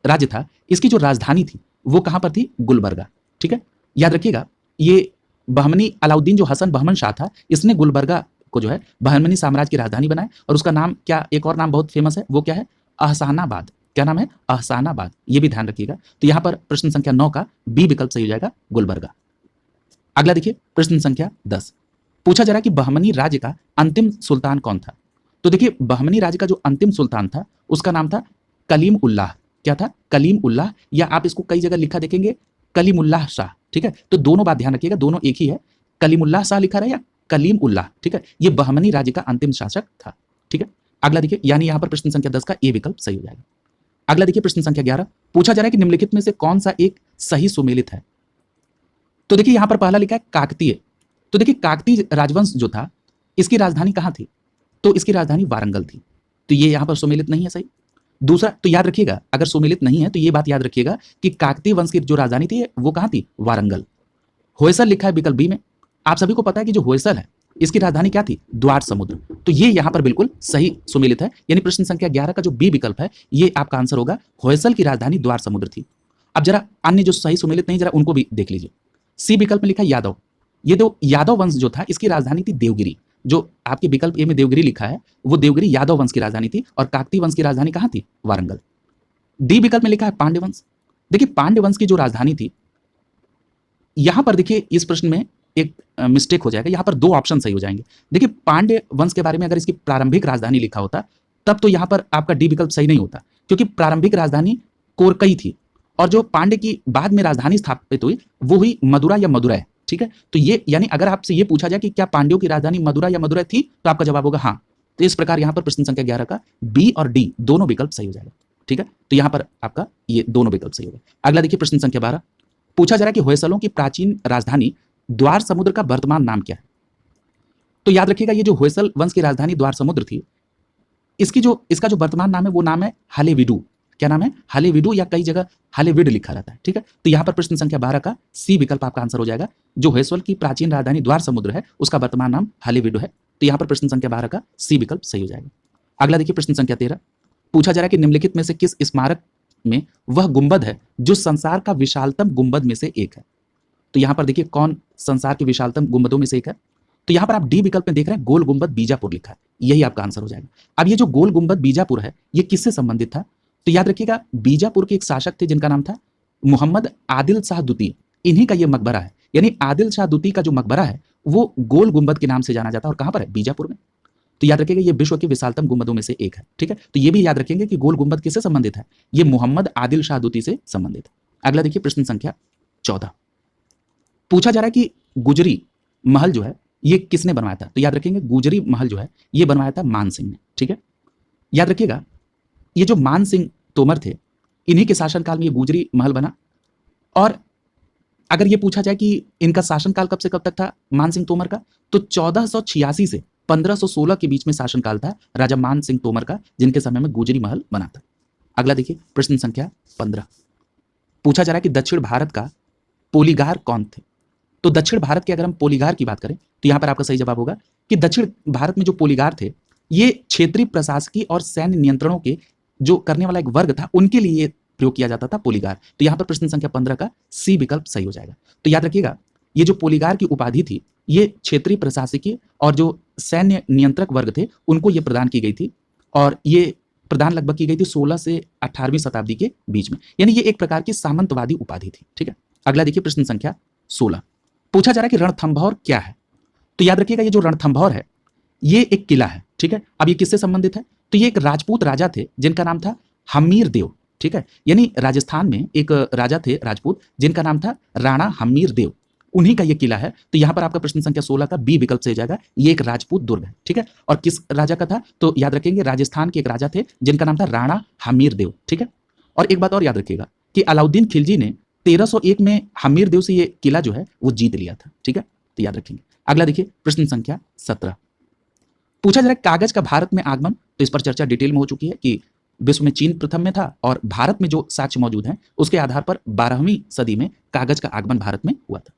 राज्य था इसकी जो राजधानी थी वो कहां पर थी, गुलबर्गा। ठीक है, याद रखिएगा ये बहमनी अलाउद्दीन जो हसन बहमन शाह था इसने गुलबर्गा को जो है बहमनी साम्राज्य की राजधानी बनाया, और उसका नाम क्या, एक और नाम बहुत फेमस है वो क्या है, अहसानाबाद। क्या नाम है, अहसानाबाद। ये भी ध्यान रखिएगा। तो यहां पर प्रश्न संख्या 9 का बी विकल्प सही हो जाएगा, गुलबर्गा। अगला देखिए प्रश्न संख्या 10 पूछा जा रहा है कि बहमनी राज्य का अंतिम सुल्तान कौन था। तो देखिए बहमनी राज्य का जो अंतिम सुल्तान था उसका नाम था कलीम उल्लाह। क्या था, कलीम उल्लाह, या आप इसको कई जगह लिखा देखेंगे कलीमुल्लाह शाह। ठीक है, तो दोनों बात ध्यान रखिएगा, दोनों एक ही है, कलीमुल्लाह शाह लिखा रहा है या कलीम उल्लाह। ठीक है, ये बहमनी राज्य का अंतिम शासक था। ठीक है, अगला देखिए यानी यहां पर प्रश्न संख्या 10 का ए विकल्प सही हो जाएगा। अगला देखिए प्रश्न संख्या 11 पूछा जा रहा है कि निम्नलिखित में से कौन सा एक सही सुमेलित है। तो देखिए यहां पर पहला लिखा है काकतीय। तो देखिए काकतीय राजवंश जो था इसकी राजधानी कहां थी? तो इसकी राजधानी वारंगल थी। तो ये यहां पर सुमेलित नहीं है, सही। दूसरा, तो याद रखिएगा अगर सुमेलित नहीं है तो ये बात याद रखिएगा कि काकतीय वंश की जो राजधानी थी वो कहां थी? वारंगल। होयसल लिखा है विकल्प बी में। आप सभी को पता है कि जो होयसल है इसकी राजधानी क्या थी? द्वार समुद्र। तो ये यहां पर बिल्कुल सही सुमेलित है, यानी प्रश्न संख्या 11 का जो बी विकल्प है ये आपका आंसर होगा। होयसल की राजधानी द्वार समुद्र थी। अब जरा अन्य जो सही सुमेलित नहीं जरा उनको भी देख लीजिए। सी विकल्प में लिखा है यादव। ये जो यादव वंश जो था इसकी राजधानी थी देवगिरी। जो आपके विकल्प ए में देवगिरी लिखा है वो देवगिरी यादव वंश की राजधानी थी और काकतीय वंश की राजधानी कहां थी? वारंगल। डी विकल्प में लिखा है पांड्य वंश। देखिए पांड्य वंश की जो राजधानी थी, यहां पर देखिए इस प्रश्न में एक मिस्टेक हो जाएगा, यहां पर दो ऑप्शन सही हो जाएंगे। देखिए पांड्य वंश के बारे में अगर इसकी प्रारंभिक राजधानी लिखा होता तब तो यहां पर आपका डी विकल्प सही नहीं होता, क्योंकि प्रारंभिक राजधानी कोरकई थी और जो पांड्य की बाद में राजधानी स्थापित हुई वो हुई मदुरा या मदुरै। ठीक है, तो ये यानी अगर आपसे ये पूछा जाए कि क्या पांड्यों की राजधानी मदुरा या मदुरै थी तो आपका जवाब होगा हाँ। तो इस प्रकार यहां पर प्रश्न संख्या 11 का बी और डी दोनों विकल्प सही हो जाएगा। ठीक है, तो यहां पर आपका ये दोनों विकल्प सही होगा। अगला देखिए प्रश्न संख्या 12, पूछा जा रहा है कि होयसलों की प्राचीन राजधानी द्वार समुद्र का वर्तमान नाम क्या है? तो याद रखिएगा ये जो होयसल वंश की राजधानी द्वार समुद्र थी इसका जो वर्तमान नाम है वो नाम है हालेविडु। क्या नाम है? हालेविडु, या कई जगह हालेविड लिखा रहता है। ठीक है, तो यहां पर प्रश्न संख्या 12 का सी विकल्प आपका आंसर हो जाएगा। जो होयसल की प्राचीन राजधानी द्वार समुद्र है उसका वर्तमान नाम हालेविडु है। तो यहां पर प्रश्न संख्या 12 का सी विकल्प सही हो जाएगा। अगला देखिए प्रश्न संख्या 13, पूछा जा रहा है कि निम्नलिखित में से किस स्मारक में वह गुंबद है जो संसार का विशालतम गुंबद में से एक है? तो यहां पर देखिए कौन संसार के विशालतम गुंबदों में से एक है? तो यहां पर आप डी विकल्प में देख रहे हैं गोल गुंबद बीजापुर लिखा है, यही आपका आंसर हो जाएगा। अब ये जो गोल गुंबद बीजापुर है ये किससे संबंधित था? तो याद रखिएगा बीजापुर के एक शासक थे जिनका नाम था मोहम्मद आदिल शाह द्वितीय। इन्हीं का ये मकबरा है, यानी आदिल शाह द्वितीय का जो मकबरा है वो गोल गुंबद के नाम से जाना जाता है और कहां पर है? बीजापुर में। तो याद रखिएगा ये विश्व के विशालतम गुंबदों में से एक है। ठीक है, तो ये भी याद रखेंगे कि गोल गुंबद किससे संबंधित है? ये मोहम्मद आदिल शाह द्वितीय से संबंधित है। अगला देखिए प्रश्न संख्या 14, पूछा जा रहा है कि गुजरी महल जो है ये किसने बनवाया था? तो याद रखेंगे गुजरी महल जो है ये बनवाया था मान सिंह ने। ठीक है, याद रखिएगा ये जो मान सिंह तोमर थे इन्हीं के शासनकाल में ये गुजरी महल बना। और अगर ये पूछा जाए कि इनका शासनकाल कब से कब तक था मान सिंह तोमर का, तो 1486 से 1516 के बीच में शासनकाल था राजा मान सिंह तोमर का, जिनके समय में गुजरी महल बना था। अगला देखिए प्रश्न संख्या 15, पूछा जा रहा है कि दक्षिण भारत का पोलीगार कौन थे? तो दक्षिण भारत के अगर हम पोलीगार की बात करें तो यहां पर आपका सही जवाब होगा कि दक्षिण भारत में जो पोलीगार थे ये क्षेत्रीय प्रशासकीय और सैन्य नियंत्रणों के जो करने वाला एक वर्ग था उनके लिए प्रयोग किया जाता था पोलीगार। तो यहां पर प्रश्न संख्या 15 का सी विकल्प सही हो जाएगा। तो याद रखिएगा ये जो पोलीगार की उपाधि थी ये क्षेत्रीय प्रशासकीय और जो सैन्य नियंत्रक वर्ग थे उनको ये प्रदान की गई थी, और ये प्रदान लगभग की गई थी 16 से 18वीं शताब्दी के बीच में, यानी ये एक प्रकार की सामंतवादी उपाधि थी। ठीक है, अगला देखिए प्रश्न संख्या 16, पूछा जा रहा है कि रणथंभौर क्या है? तो याद रखिएगा ये जो रणथंभौर है ये एक किला है। ठीक है, अब ये किससे संबंधित है? तो ये एक राजपूत राजा थे जिनका नाम था हमीर देव। ठीक है, यानी राजस्थान में एक राजा थे राजपूत जिनका नाम था राणा हमीर देव, उन्हीं का ये किला है। तो यहां पर आपका प्रश्न संख्या 16 का बी विकल्प से जाएगा, ये एक राजपूत दुर्ग है। ठीक है, और किस राजा का था? तो याद रखेंगे राजस्थान के एक राजा थे जिनका नाम था राणा हमीर देव। ठीक है, और एक बात और याद रखिएगा कि अलाउद्दीन खिलजी ने 1301 में हमीर देव से ये किला जो है वो जीत लिया था। ठीक है, तो याद रखेंगे। अगला देखिए प्रश्न संख्या 17, पूछा जा रहा है कागज का भारत में आगमन। तो इस पर चर्चा डिटेल में हो चुकी है कि विश्व में चीन प्रथम में था और भारत में जो साक्ष्य मौजूद हैं उसके आधार पर 12वीं सदी में कागज का आगमन भारत में हुआ था।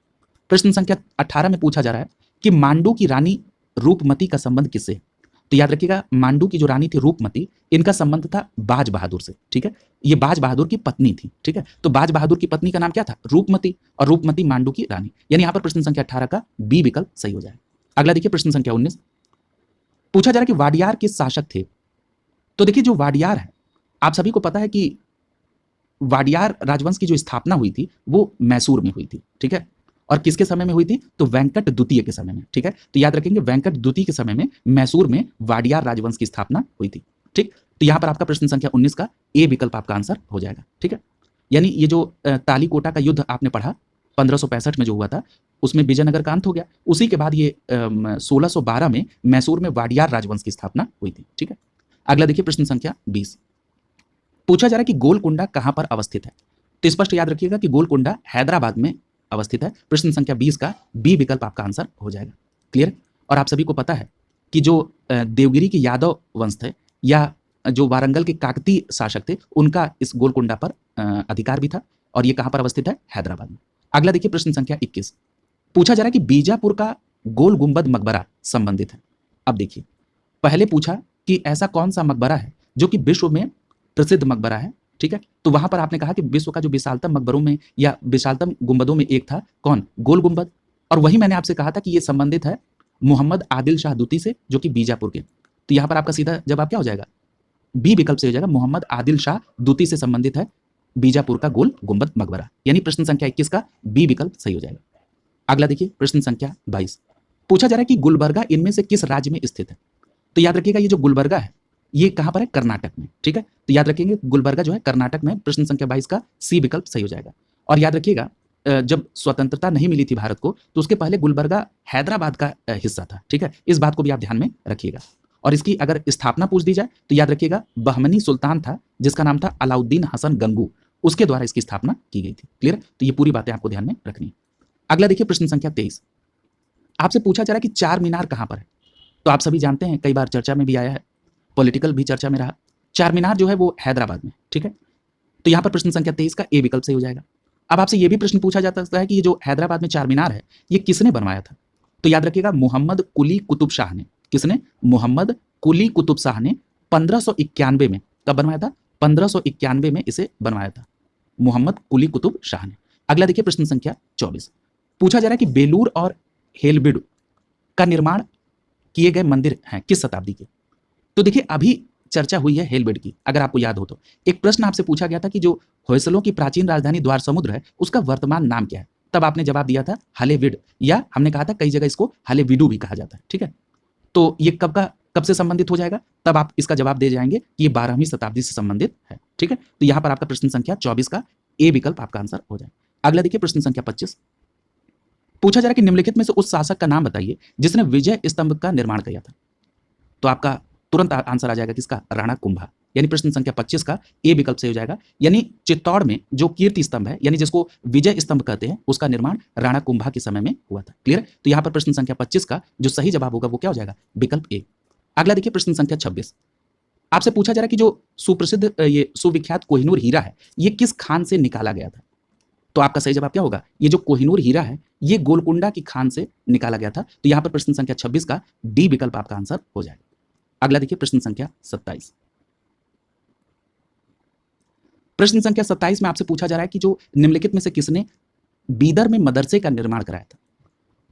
प्रश्न संख्या 18 में पूछा जा रहा है कि मांडू की रानी रूपमती का संबंध किससे? तो याद रखिएगा मांडू की जो रानी थी रूपमती, इनका संबंध था बाज बहादुर से। ठीक है, ये बाज बहादुर की पत्नी थी। ठीक है, तो बाज बहादुर की पत्नी का नाम क्या था? रूपमती, और रूपमती मांडू की रानी, यानी यहां पर प्रश्न संख्या 18 का बी विकल्प सही हो जाएगा। अगला देखिए प्रश्न संख्या 19, पूछा जा रहा है कि वाडियार के शासक थे। तो देखिए जो वाडियार है आप सभी को पता है कि वाडियार राजवंश की जो स्थापना हुई थी वो मैसूर में हुई थी। ठीक है, और किसके समय में हुई थी? तो वेंकट द्वितीय के समय में। ठीक है, तो याद रखेंगे वेंकट द्वितीय के समय में मैसूर में वाडियार राजवंश की स्थापना हुई थी। ठीक, तो यहां पर आपका प्रश्न संख्या 19 का ए विकल्प आपका आंसर हो जाएगा। ठीक है, यानी ये जो तालीकोटा का युद्ध आपने पढ़ा 1565 में जो हुआ था उसमें विजयनगर का अंत हो गया, उसी के बाद ये 1612 में मैसूर में वाडियार राजवंश की स्थापना हुई थी। ठीक है, अगला देखिए प्रश्न संख्या 20, पूछा जा रहा है कि गोलकुंडा कहां पर अवस्थित है? तो स्पष्ट याद रखिएगा कि गोलकुंडा हैदराबाद में अवस्थित है? प्रश्न संख्या 20 का बी विकल्प आपका आंसर हो जाएगा। क्लियर? और आप सभी को पता है कि जो देवगिरी के यादव वंश थे या जो वारंगल के काकतीय शासक थे, उनका इस गोलकुंडा पर अधिकार भी था और ये कहाँ पर अवस्थित है? हैदराबाद में। अगला देखिए प्रश्न संख्या 21, पूछा जा रहा है कि बीजापुर का गोल गुंबद मकबरा संबंधित है। अब देखिए, पहले पूछा कि ऐसा कौन सा मकबरा है जो कि विश्व में प्रसिद्ध मकबरा है, ठीक है? तो वहां पर आपने कहा कि विश्व का जो विशालतम मकबरों में या विशालतम गुंबदों में एक था, कौन? गोल गुंबद। और वही मैंने आपसे कहा था कि ये संबंधित है मोहम्मद आदिल शाह दूती से, जो कि बीजापुर के। तो यहां पर आपका सीधा जवाब क्या हो जाएगा? बी विकल्प से हो जाएगा, मोहम्मद आदिल शाह दूती से संबंधित है बीजापुर का गोल गुंबद मकबरा। यानी प्रश्न संख्या 21 का बी विकल्प सही हो जाएगा। अगला देखिए प्रश्न संख्या 22, पूछा जा रहा है कि गुलबर्गा इनमें से किस राज्य में स्थित है? तो याद रखिएगा, ये जो गुलबर्गा है ये कहां पर है? कर्नाटक में, ठीक है? तो याद रखेंगे गुलबर्गा जो है कर्नाटक में। प्रश्न संख्या 22 का सी विकल्प सही हो जाएगा। और याद रखिएगा, जब स्वतंत्रता नहीं मिली थी भारत को, तो उसके पहले गुलबर्गा हैदराबाद का हिस्सा था, ठीक है? इस बात को भी आप ध्यान में रखिएगा। और इसकी अगर स्थापना पूछ दी जाए तो याद रखिएगा, बहमनी सुल्तान था जिसका नाम था अलाउद्दीन हसन गंगू, उसके द्वारा इसकी स्थापना की गई थी। क्लियर? तो ये पूरी बातें आपको ध्यान में रखनी है। अगला देखिए प्रश्न संख्या 23, आपसे पूछा जा रहा है कि चार मीनार कहां पर है? तो आप सभी जानते हैं, कई बार चर्चा में भी आया है, पॉलिटिकल भी चर्चा में रहा। चार मीनार जो है वो हैदराबाद में, ठीक है? तो यहां पर प्रश्न संख्या 23 का ए विकल्प सही हो जाएगा। अब आपसे यह भी प्रश्न पूछा जाता है कि ये जो हैदराबाद में चार मीनार है ये किसने बनवाया था? तो याद रखिएगा, मोहम्मद कुली कुतुब शाह ने। किसने? मोहम्मद कुली कुतुब शाह ने 1591 में। कब बनवाया था? 1591 में इसे बनवाया था मोहम्मद कुली कुतुब शाह ने। अगला देखिए प्रश्न संख्या 24, पूछा जा रहा है कि बेलूर और हेलबिड का निर्माण किए गए मंदिर हैं किस शताब्दी के? तो देखिए, अभी चर्चा हुई है हेलबिड की, अगर आपको याद हो तो। एक प्रश्न आपसे पूछा गया था कि जो होयसलों की प्राचीन राजधानी द्वार समुद्र है उसका वर्तमान नाम क्या है? तब आपने जवाब दिया था हलेविड, या हमने कहा था कई जगह इसको हलेविडू भी कहा जाता है, ठीक है? तो ये कब से संबंधित हो जाएगा? तब आप इसका जवाब दे जाएंगे कि ये 12वीं शताब्दी से संबंधित है, ठीक है? तो यहां पर आपका प्रश्न संख्या 24 का ए विकल्प आपका आंसर हो जाए। अगला देखिए प्रश्न संख्या 25, पूछा जा रहा है कि निम्नलिखित में से उस शासक का नाम बताइए जिसने विजय स्तंभ का निर्माण किया था। तो आपका तुरंत आंसर आ जाएगा किसका? राणा कुंभा। यानी प्रश्न संख्या 25 का ए विकल्प से हो जाएगा। यानी चित्तौड़ में जो कीर्ति स्तंभ है, यानी जिसको विजय स्तंभ कहते हैं, उसका निर्माण राणा कुंभा के समय में हुआ था। क्लियर? तो यहां पर प्रश्न संख्या 25 का जो सही जवाब होगा वो क्या हो जाएगा? विकल्प ए। अगला देखिए प्रश्न संख्या 26, आपसे पूछा जा रहा है कि जो सुप्रसिद्ध ये सुविख्यात कोहिनूर हीरा है ये किस खान से निकाला गया था? तो आपका सही जवाब क्या होगा? ये जो कोहिनूर हीरा है ये गोलकुंडा की खान से निकाला गया था। तो यहां पर प्रश्न संख्या 26 का डी विकल्प आपका आंसर हो जाएगा। अगला देखिए प्रश्न संख्या 27, प्रश्न संख्या 27 में आपसे पूछा जा रहा है कि जो निम्नलिखित में से किसने बीदर में मदरसे का निर्माण कराया था?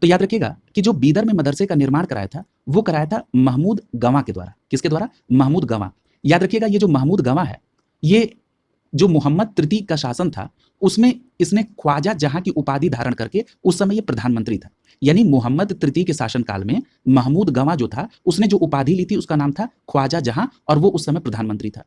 तो याद रखिएगा कि जो बीदर में मदरसे का निर्माण कराया था वो कराया था महमूद गवां के द्वारा। किसके द्वारा? महमूद गवां। याद रखिएगा, ये जो महमूद गवां है ये जो मोहम्मद तृतीय का शासन था उसमें इसने ख्वाजा जहां की उपाधि धारण करके, उस समय ये प्रधानमंत्री था। यानी मोहम्मद तृतीय के शासनकाल में महमूद गवां जो था उसने जो उपाधि ली थी उसका नाम था ख्वाजा जहां, और वो उस समय प्रधानमंत्री था।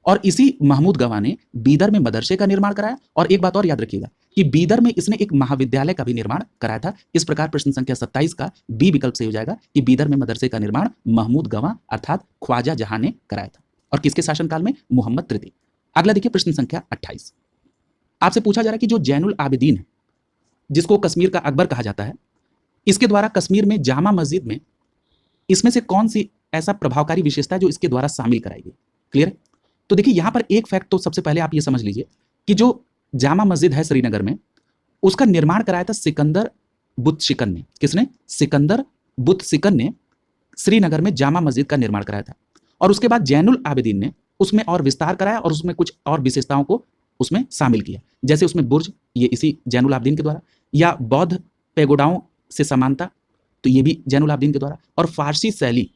और इसी महमूद गवां ने बीदर में मदरसे का निर्माण कराया। और एक बात और याद रखिएगा कि बीदर में इसने एक महाविद्यालय का भी निर्माण कराया था। इस प्रकार प्रश्न संख्या 27 का बी विकल्प से हो जाएगा कि बीदर में मदरसे का निर्माण महमूद गवां अर्थात ख्वाजा जहां ने कराया था। और किसके शासनकाल में? मोहम्मद तृतीय। अगला देखिए प्रश्न संख्या 28, आपसे पूछा जा रहा है कि जो जैनुल आबिदीन है जिसको कश्मीर का अकबर कहा जाता है, इसके द्वारा कश्मीर में जामा मस्जिद में इसमें से कौन सी ऐसा प्रभावकारी विशेषता है जो इसके द्वारा शामिल कराई गई? क्लियर? तो देखिए यहां पर एक फैक्ट तो सबसे पहले आप ये समझ लीजिए कि जो जामा मस्जिद है श्रीनगर में उसका निर्माण कराया था सिकंदर बुत शिकन ने। किसने? सिकंदर बुत शिकन ने श्रीनगर में जामा मस्जिद का निर्माण कराया था। और उसके बाद जैनुल आबिदीन ने उसमें और विस्तार कराया और उसमें कुछ और विशेषताओं को उसमें शामिल किया। जैसे उसमें बुर्ज, ये इसी जैनुल आबिदीन के द्वारा, या बौद्ध पैगोडाओं से समानता, तो ये भी जैनुल आबिदीन के द्वारा, और फारसी शैली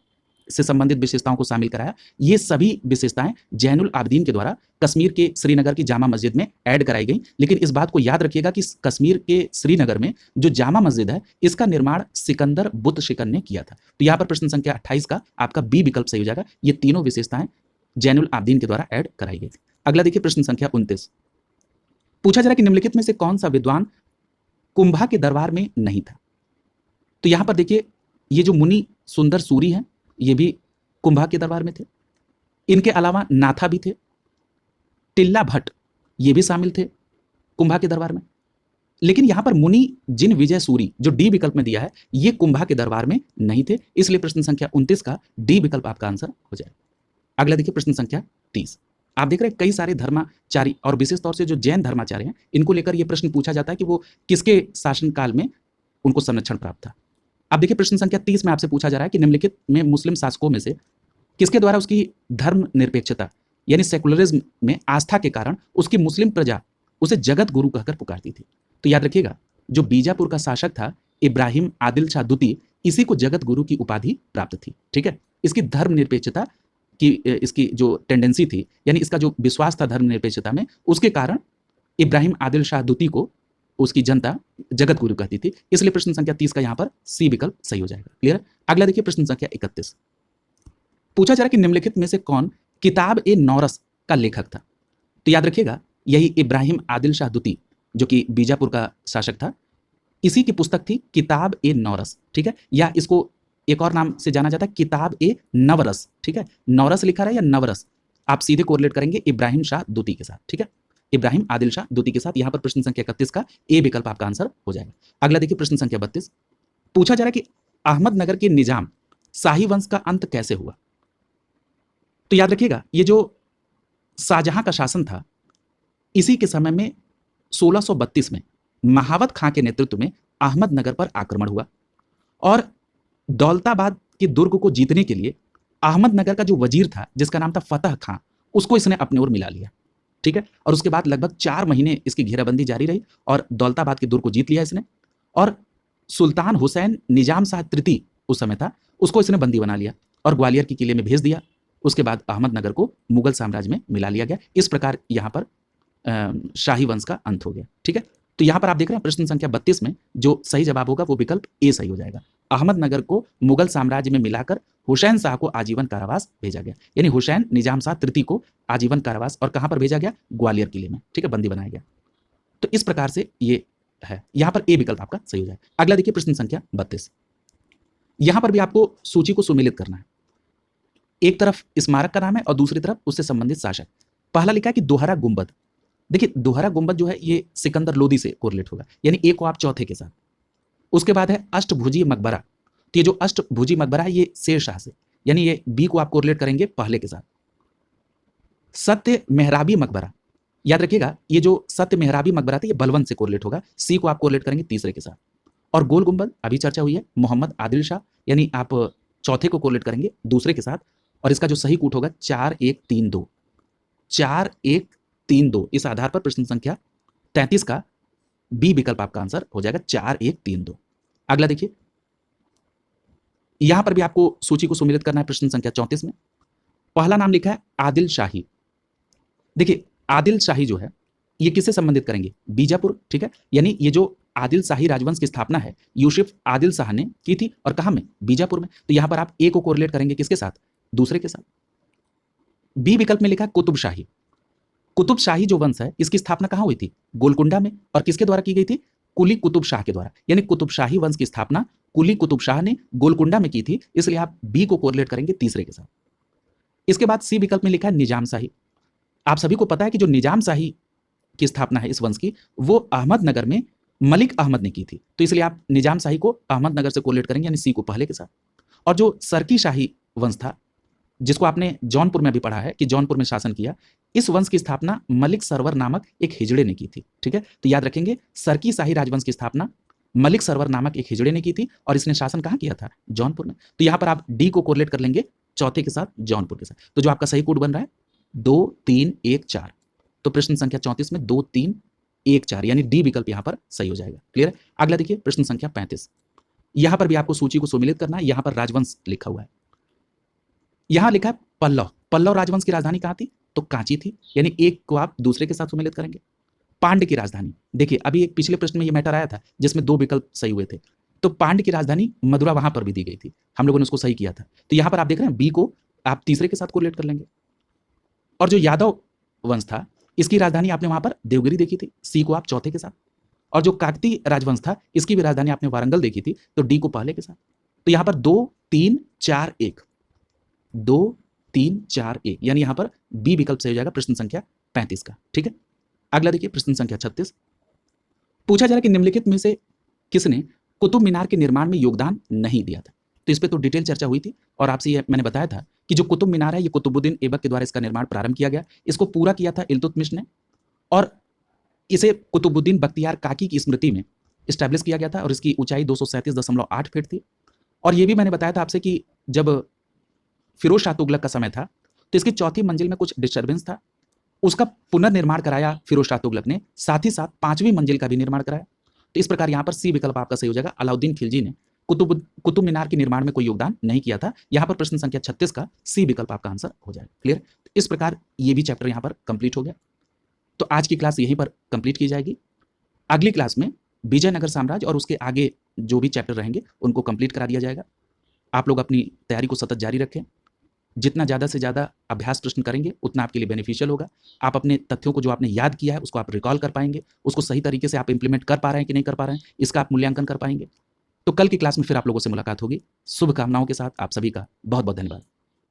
से संबंधित विशेषताओं को शामिल कराया। ये सभी विशेषताएं जैनुल आबिदीन के द्वारा कश्मीर के श्रीनगर की जामा मस्जिद में ऐड कराई गई। लेकिन इस बात को याद रखिएगा कि कश्मीर के श्रीनगर में जो जामा मस्जिद है इसका निर्माण सिकंदर बुत शिकन ने किया था। तो यहाँ पर प्रश्न संख्या 28 का आपका बी विकल्प सही हो जाएगा। ये तीनों विशेषताएं जैनुल आबिदीन के द्वारा ऐड कराई गई थी। अगला देखिए प्रश्न संख्या 29, पूछा जा रहा है कि निम्नलिखित में से कौन सा विद्वान कुंभा के दरबार में नहीं था? तो यहां पर देखिए ये जो मुनि सुंदर सूरी हैं ये भी कुंभा के दरबार में थे। इनके अलावा नाथा भी थे, टिल्ला भट्ट ये भी शामिल थे कुंभा के दरबार में। लेकिन यहां पर मुनि जिन विजय सूरी जो डी विकल्प में दिया है ये कुंभा के दरबार में नहीं थे, इसलिए प्रश्न संख्या 29 का डी विकल्प आपका आंसर हो जाएगा। अगला देखिए प्रश्न संख्या 30। आप देख रहे हैं कई सारे धर्माचारी और विशेष तौर से जो जैन धर्माचार्य हैं इनको लेकर यह प्रश्न पूछा जाता है कि वो किसके शासनकाल में उनको संरक्षण प्राप्त था। अब देखिए प्रश्न संख्या 30 में आपसे पूछा जा रहा है कि निम्नलिखित में मुस्लिम शासकों में से किसके द्वारा उसकी धर्म निरपेक्षता यानी सेकुलरिज्म में आस्था के कारण उसकी मुस्लिम प्रजा उसे जगत गुरु कहकर पुकारती थी। तो याद रखिएगा जो बीजापुर का शासक था इब्राहिम आदिल शाह द्वितीय, इसी को जगत गुरु की उपाधि प्राप्त थी। ठीक है, इसकी धर्म निरपेक्षता की इसकी जो टेंडेंसी थी यानी इसका जो विश्वास था धर्म निरपेक्षता में, उसके कारण इब्राहिम आदिल शाह द्वितीय को उसकी जनता जगत गुरु कहती थी, इसलिए प्रश्न संख्या 30 का यहाँ पर सी विकल्प सही हो जाएगा। क्लियर है। अगला देखिए प्रश्न संख्या 31। पूछा जा रहा है कि निम्नलिखित में से कौन किताब ए नौरस का लेखक था। तो याद रखिएगा यही इब्राहिम आदिल शाह द्वितीय जो कि बीजापुर का शासक था, इसी की पुस्तक थी किताब ए नौरस। ठीक है, या इसको एक और नाम से जाना जाता है किताब ए नवरस। ठीक है, नौरस लिखा रहा है या नवरस, आप सीधे कोरिलेट करेंगे इब्राहिम शाह द्वितीय के साथ। ठीक है, इब्राहिम आदिल शाह द्वितीय के साथ। यहां पर प्रश्न संख्या 31 का ए विकल्प आपका आंसर हो जाएगा। अगला देखिए प्रश्न संख्या 32। पूछा जा रहा है कि अहमदनगर के निजाम शाही वंश का अंत कैसे हुआ। तो याद रखिएगा ये जो शाहजहां का शासन था इसी के समय में 1632 में महावत खां के नेतृत्व में अहमदनगर पर आक्रमण हुआ और दौलताबाद के दुर्ग को जीतने के लिए अहमदनगर का जो वजीर था जिसका नाम था फतह खां, उसको इसने अपने ओर मिला लिया। ठीक है, और उसके बाद लगभग 4 महीने इसकी घेराबंदी जारी रही और दौलताबाद के दुर्ग को जीत लिया इसने। और सुल्तान हुसैन निजाम शाह तृतीय उस समय था, उसको इसने बंदी बना लिया और ग्वालियर के किले में भेज दिया। उसके बाद अहमदनगर को मुगल साम्राज्य में मिला लिया गया। इस प्रकार यहाँ पर शाही वंश का अंत हो गया। ठीक है, तो यहाँ पर आप देख रहे हैं प्रश्न संख्या 32 में जो सही जवाब होगा वो विकल्प ए सही हो जाएगा। अहमदनगर को मुगल साम्राज्य में मिलाकर हुसैन शाह को आजीवन कारावास भेजा गया, यानी हुसैन निजाम शाह तृतीय को आजीवन कारावास और कहाँ पर भेजा गया, ग्वालियर किले में। ठीक है, बंदी बनाया गया। तो इस प्रकार से ये है, यहाँ पर ए विकल्प आपका सही हो जाएगा। अगला देखिए प्रश्न संख्या 32। यहाँ पर भी आपको सूची को सुमेलित करना है। एक तरफ स्मारक का नाम है और दूसरी तरफ उससे संबंधित शासक। पहला लिखा है कि दोहरा गुंबद। देखिए दोहरा गुंबद जो है ये सिकंदर लोदी से कोरिलेट होगा, यानी ए को आप चौथे के साथ। उसके बाद है अष्टभुजी मकबरा। तो ये जो अष्टभुजी मकबरा है ये शेर शाह से, यानी ये बी को आप कोरिलेट करेंगे पहले के साथ। सत्य मेहराबी मकबरा, याद रखिएगा ये जो सत्य मेहराबी मकबरा था ये बलवंत से कोरिलेट होगा, सी को आप कोरिलेट करेंगे तीसरे के साथ। और गोल गुंबद अभी चर्चा हुई है मोहम्मद आदिल शाह, यानी आप चौथे को कोरिलेट करेंगे दूसरे के साथ। और इसका जो सही कूट होगा 4132, 4132। इस आधार पर प्रश्न संख्या 33 का बी विकल्प आपका आंसर हो जाएगा 4132। अगला देखिए, यहां पर भी आपको सूची को सुमेलित करना है। प्रश्न संख्या 34 में पहला नाम लिखा है आदिल शाही। देखिए आदिल शाही जो है ये किससे संबंधित करेंगे, बीजापुर। ठीक है, यानी ये जो आदिल शाही राजवंश की स्थापना है यूसुफ आदिल शाह ने की थी, और कहां में, बीजापुर में। तो यहां पर आप ए को कोरिलेट करेंगे किसके साथ, दूसरे के साथ। बी विकल्प में लिखा है कुतुब शाही। कुतुब शाही जो वंश है इसकी स्थापना कहां हुई थी, गोलकुंडा में, और किसके द्वारा की गई थी, कुली कुतुब शाह के द्वारा। यानी कुतुब शाही वंश की स्थापना कुली कुतुब शाह ने गोलकुंडा में की थी, इसलिए आप बी को कोरिलेट करेंगे तीसरे के साथ। इसके बाद सी विकल्प में लिखा है निजाम शाही। आप सभी को पता है कि जो निजाम शाही की स्थापना है इस वंश की वो अहमदनगर में मलिक अहमद ने की थी, तो इसलिए आप निजाम शाही को अहमदनगर से कोरिलेट करेंगे, यानी सी को पहले के साथ। और जो सरकी शाही वंश था जिसको आपने जौनपुर में भी पढ़ा है कि जौनपुर में शासन किया, इस वंश की स्थापना मलिक सरवर नामक एक हिजड़े ने की थी। ठीक है, तो याद रखेंगे सरकी शाही राजवंश की स्थापना मलिक सरवर नामक एक हिजड़े ने की थी और इसने शासन कहाँ किया था, जौनपुर में। तो यहाँ पर आप डी को कोरिलेट कर लेंगे चौथे के साथ, जौनपुर के साथ। तो जो आपका सही कोड बन रहा है 2314। तो प्रश्न संख्या 34 में 2314 यानी डी विकल्प यहाँ पर सही हो जाएगा। क्लियर है। अगला देखिए प्रश्न संख्या 35। यहाँ पर भी आपको सूची को सुमेलित करना है। यहाँ पर राजवंश लिखा हुआ है, यहां लिखा है पल्लव। पल्लव राजवंश की राजधानी कहां थी, तो कांची थी, यानी एक को आप दूसरे के साथ सुमेलित करेंगे। पांड्य की राजधानी, देखिए अभी एक पिछले प्रश्न में ये मैटर आया था जिसमें 2 विकल्प सही हुए थे, तो पांड्य की राजधानी मदुरा वहां पर भी दी गई थी, हम लोगों ने उसको सही किया था। तो यहां पर आप देख रहे हैं बी को आप तीसरे के साथ कोरिलेट कर लेंगे। और जो यादव वंश था इसकी राजधानी आपने वहां पर देवगिरी देखी थी, सी को आप चौथे के साथ। और जो काकती राजवंश था इसकी भी राजधानी आपने वारंगल देखी थी, तो डी को पहले के साथ। तो यहां पर 2 3 4 1, 2 3 4 1, यानी यहां पर बी विकल्प सही हो जाएगा प्रश्न संख्या 35 का। ठीक है, अगला देखिए प्रश्न संख्या 36। पूछा जा रहा है कि निम्नलिखित में से किसने कुतुब मीनार के निर्माण में योगदान नहीं दिया था। तो इस पे तो डिटेल चर्चा हुई थी और आपसे ये मैंने बताया था कि जो कुतुब मीनार है ये कुतुबुद्दीन ऐबक के द्वारा इसका निर्माण प्रारंभ किया गया। इसको पूरा किया था इल्तुतमिश ने और इसे कुतुबुद्दीन बख्तियार काकी की स्मृति में इस्टेब्लिश किया गया था और इसकी ऊंचाई 237.8 फीट थी। और ये भी मैंने बताया था आपसे कि जब फिरोज शाह तुगलक का समय था तो इसकी चौथी मंजिल में कुछ डिस्टर्बेंस था, उसका पुनर्निर्माण कराया फिरोज शाह तुगलक ने, साथ ही साथ पांचवीं मंजिल का भी निर्माण कराया। तो इस प्रकार यहाँ पर सी विकल्प आपका सही हो जाएगा। अलाउद्दीन खिलजी ने कुतुब मीनार के निर्माण में कोई योगदान नहीं किया था। यहाँ पर प्रश्न संख्या 36 का सी विकल्प आपका आंसर हो जाएगा। क्लियर? इस प्रकार ये भी चैप्टर यहाँ पर कंप्लीट हो गया। तो आज की क्लास यहीं पर कंप्लीट की जाएगी। अगली क्लास में विजयनगर साम्राज्य और उसके आगे जो भी चैप्टर रहेंगे उनको कंप्लीट करा दिया जाएगा। आप लोग अपनी तैयारी को सतत जारी रखें। जितना ज़्यादा से ज़्यादा अभ्यास प्रश्न करेंगे उतना आपके लिए बेनिफिशियल होगा। आप अपने तथ्यों को जो आपने याद किया है उसको आप रिकॉल कर पाएंगे, उसको सही तरीके से आप इंप्लीमेंट कर पा रहे हैं कि नहीं कर पा रहे हैं, इसका आप मूल्यांकन कर पाएंगे। तो कल की क्लास में फिर आप लोगों से मुलाकात होगी। शुभकामनाओं के साथ आप सभी का बहुत बहुत धन्यवाद।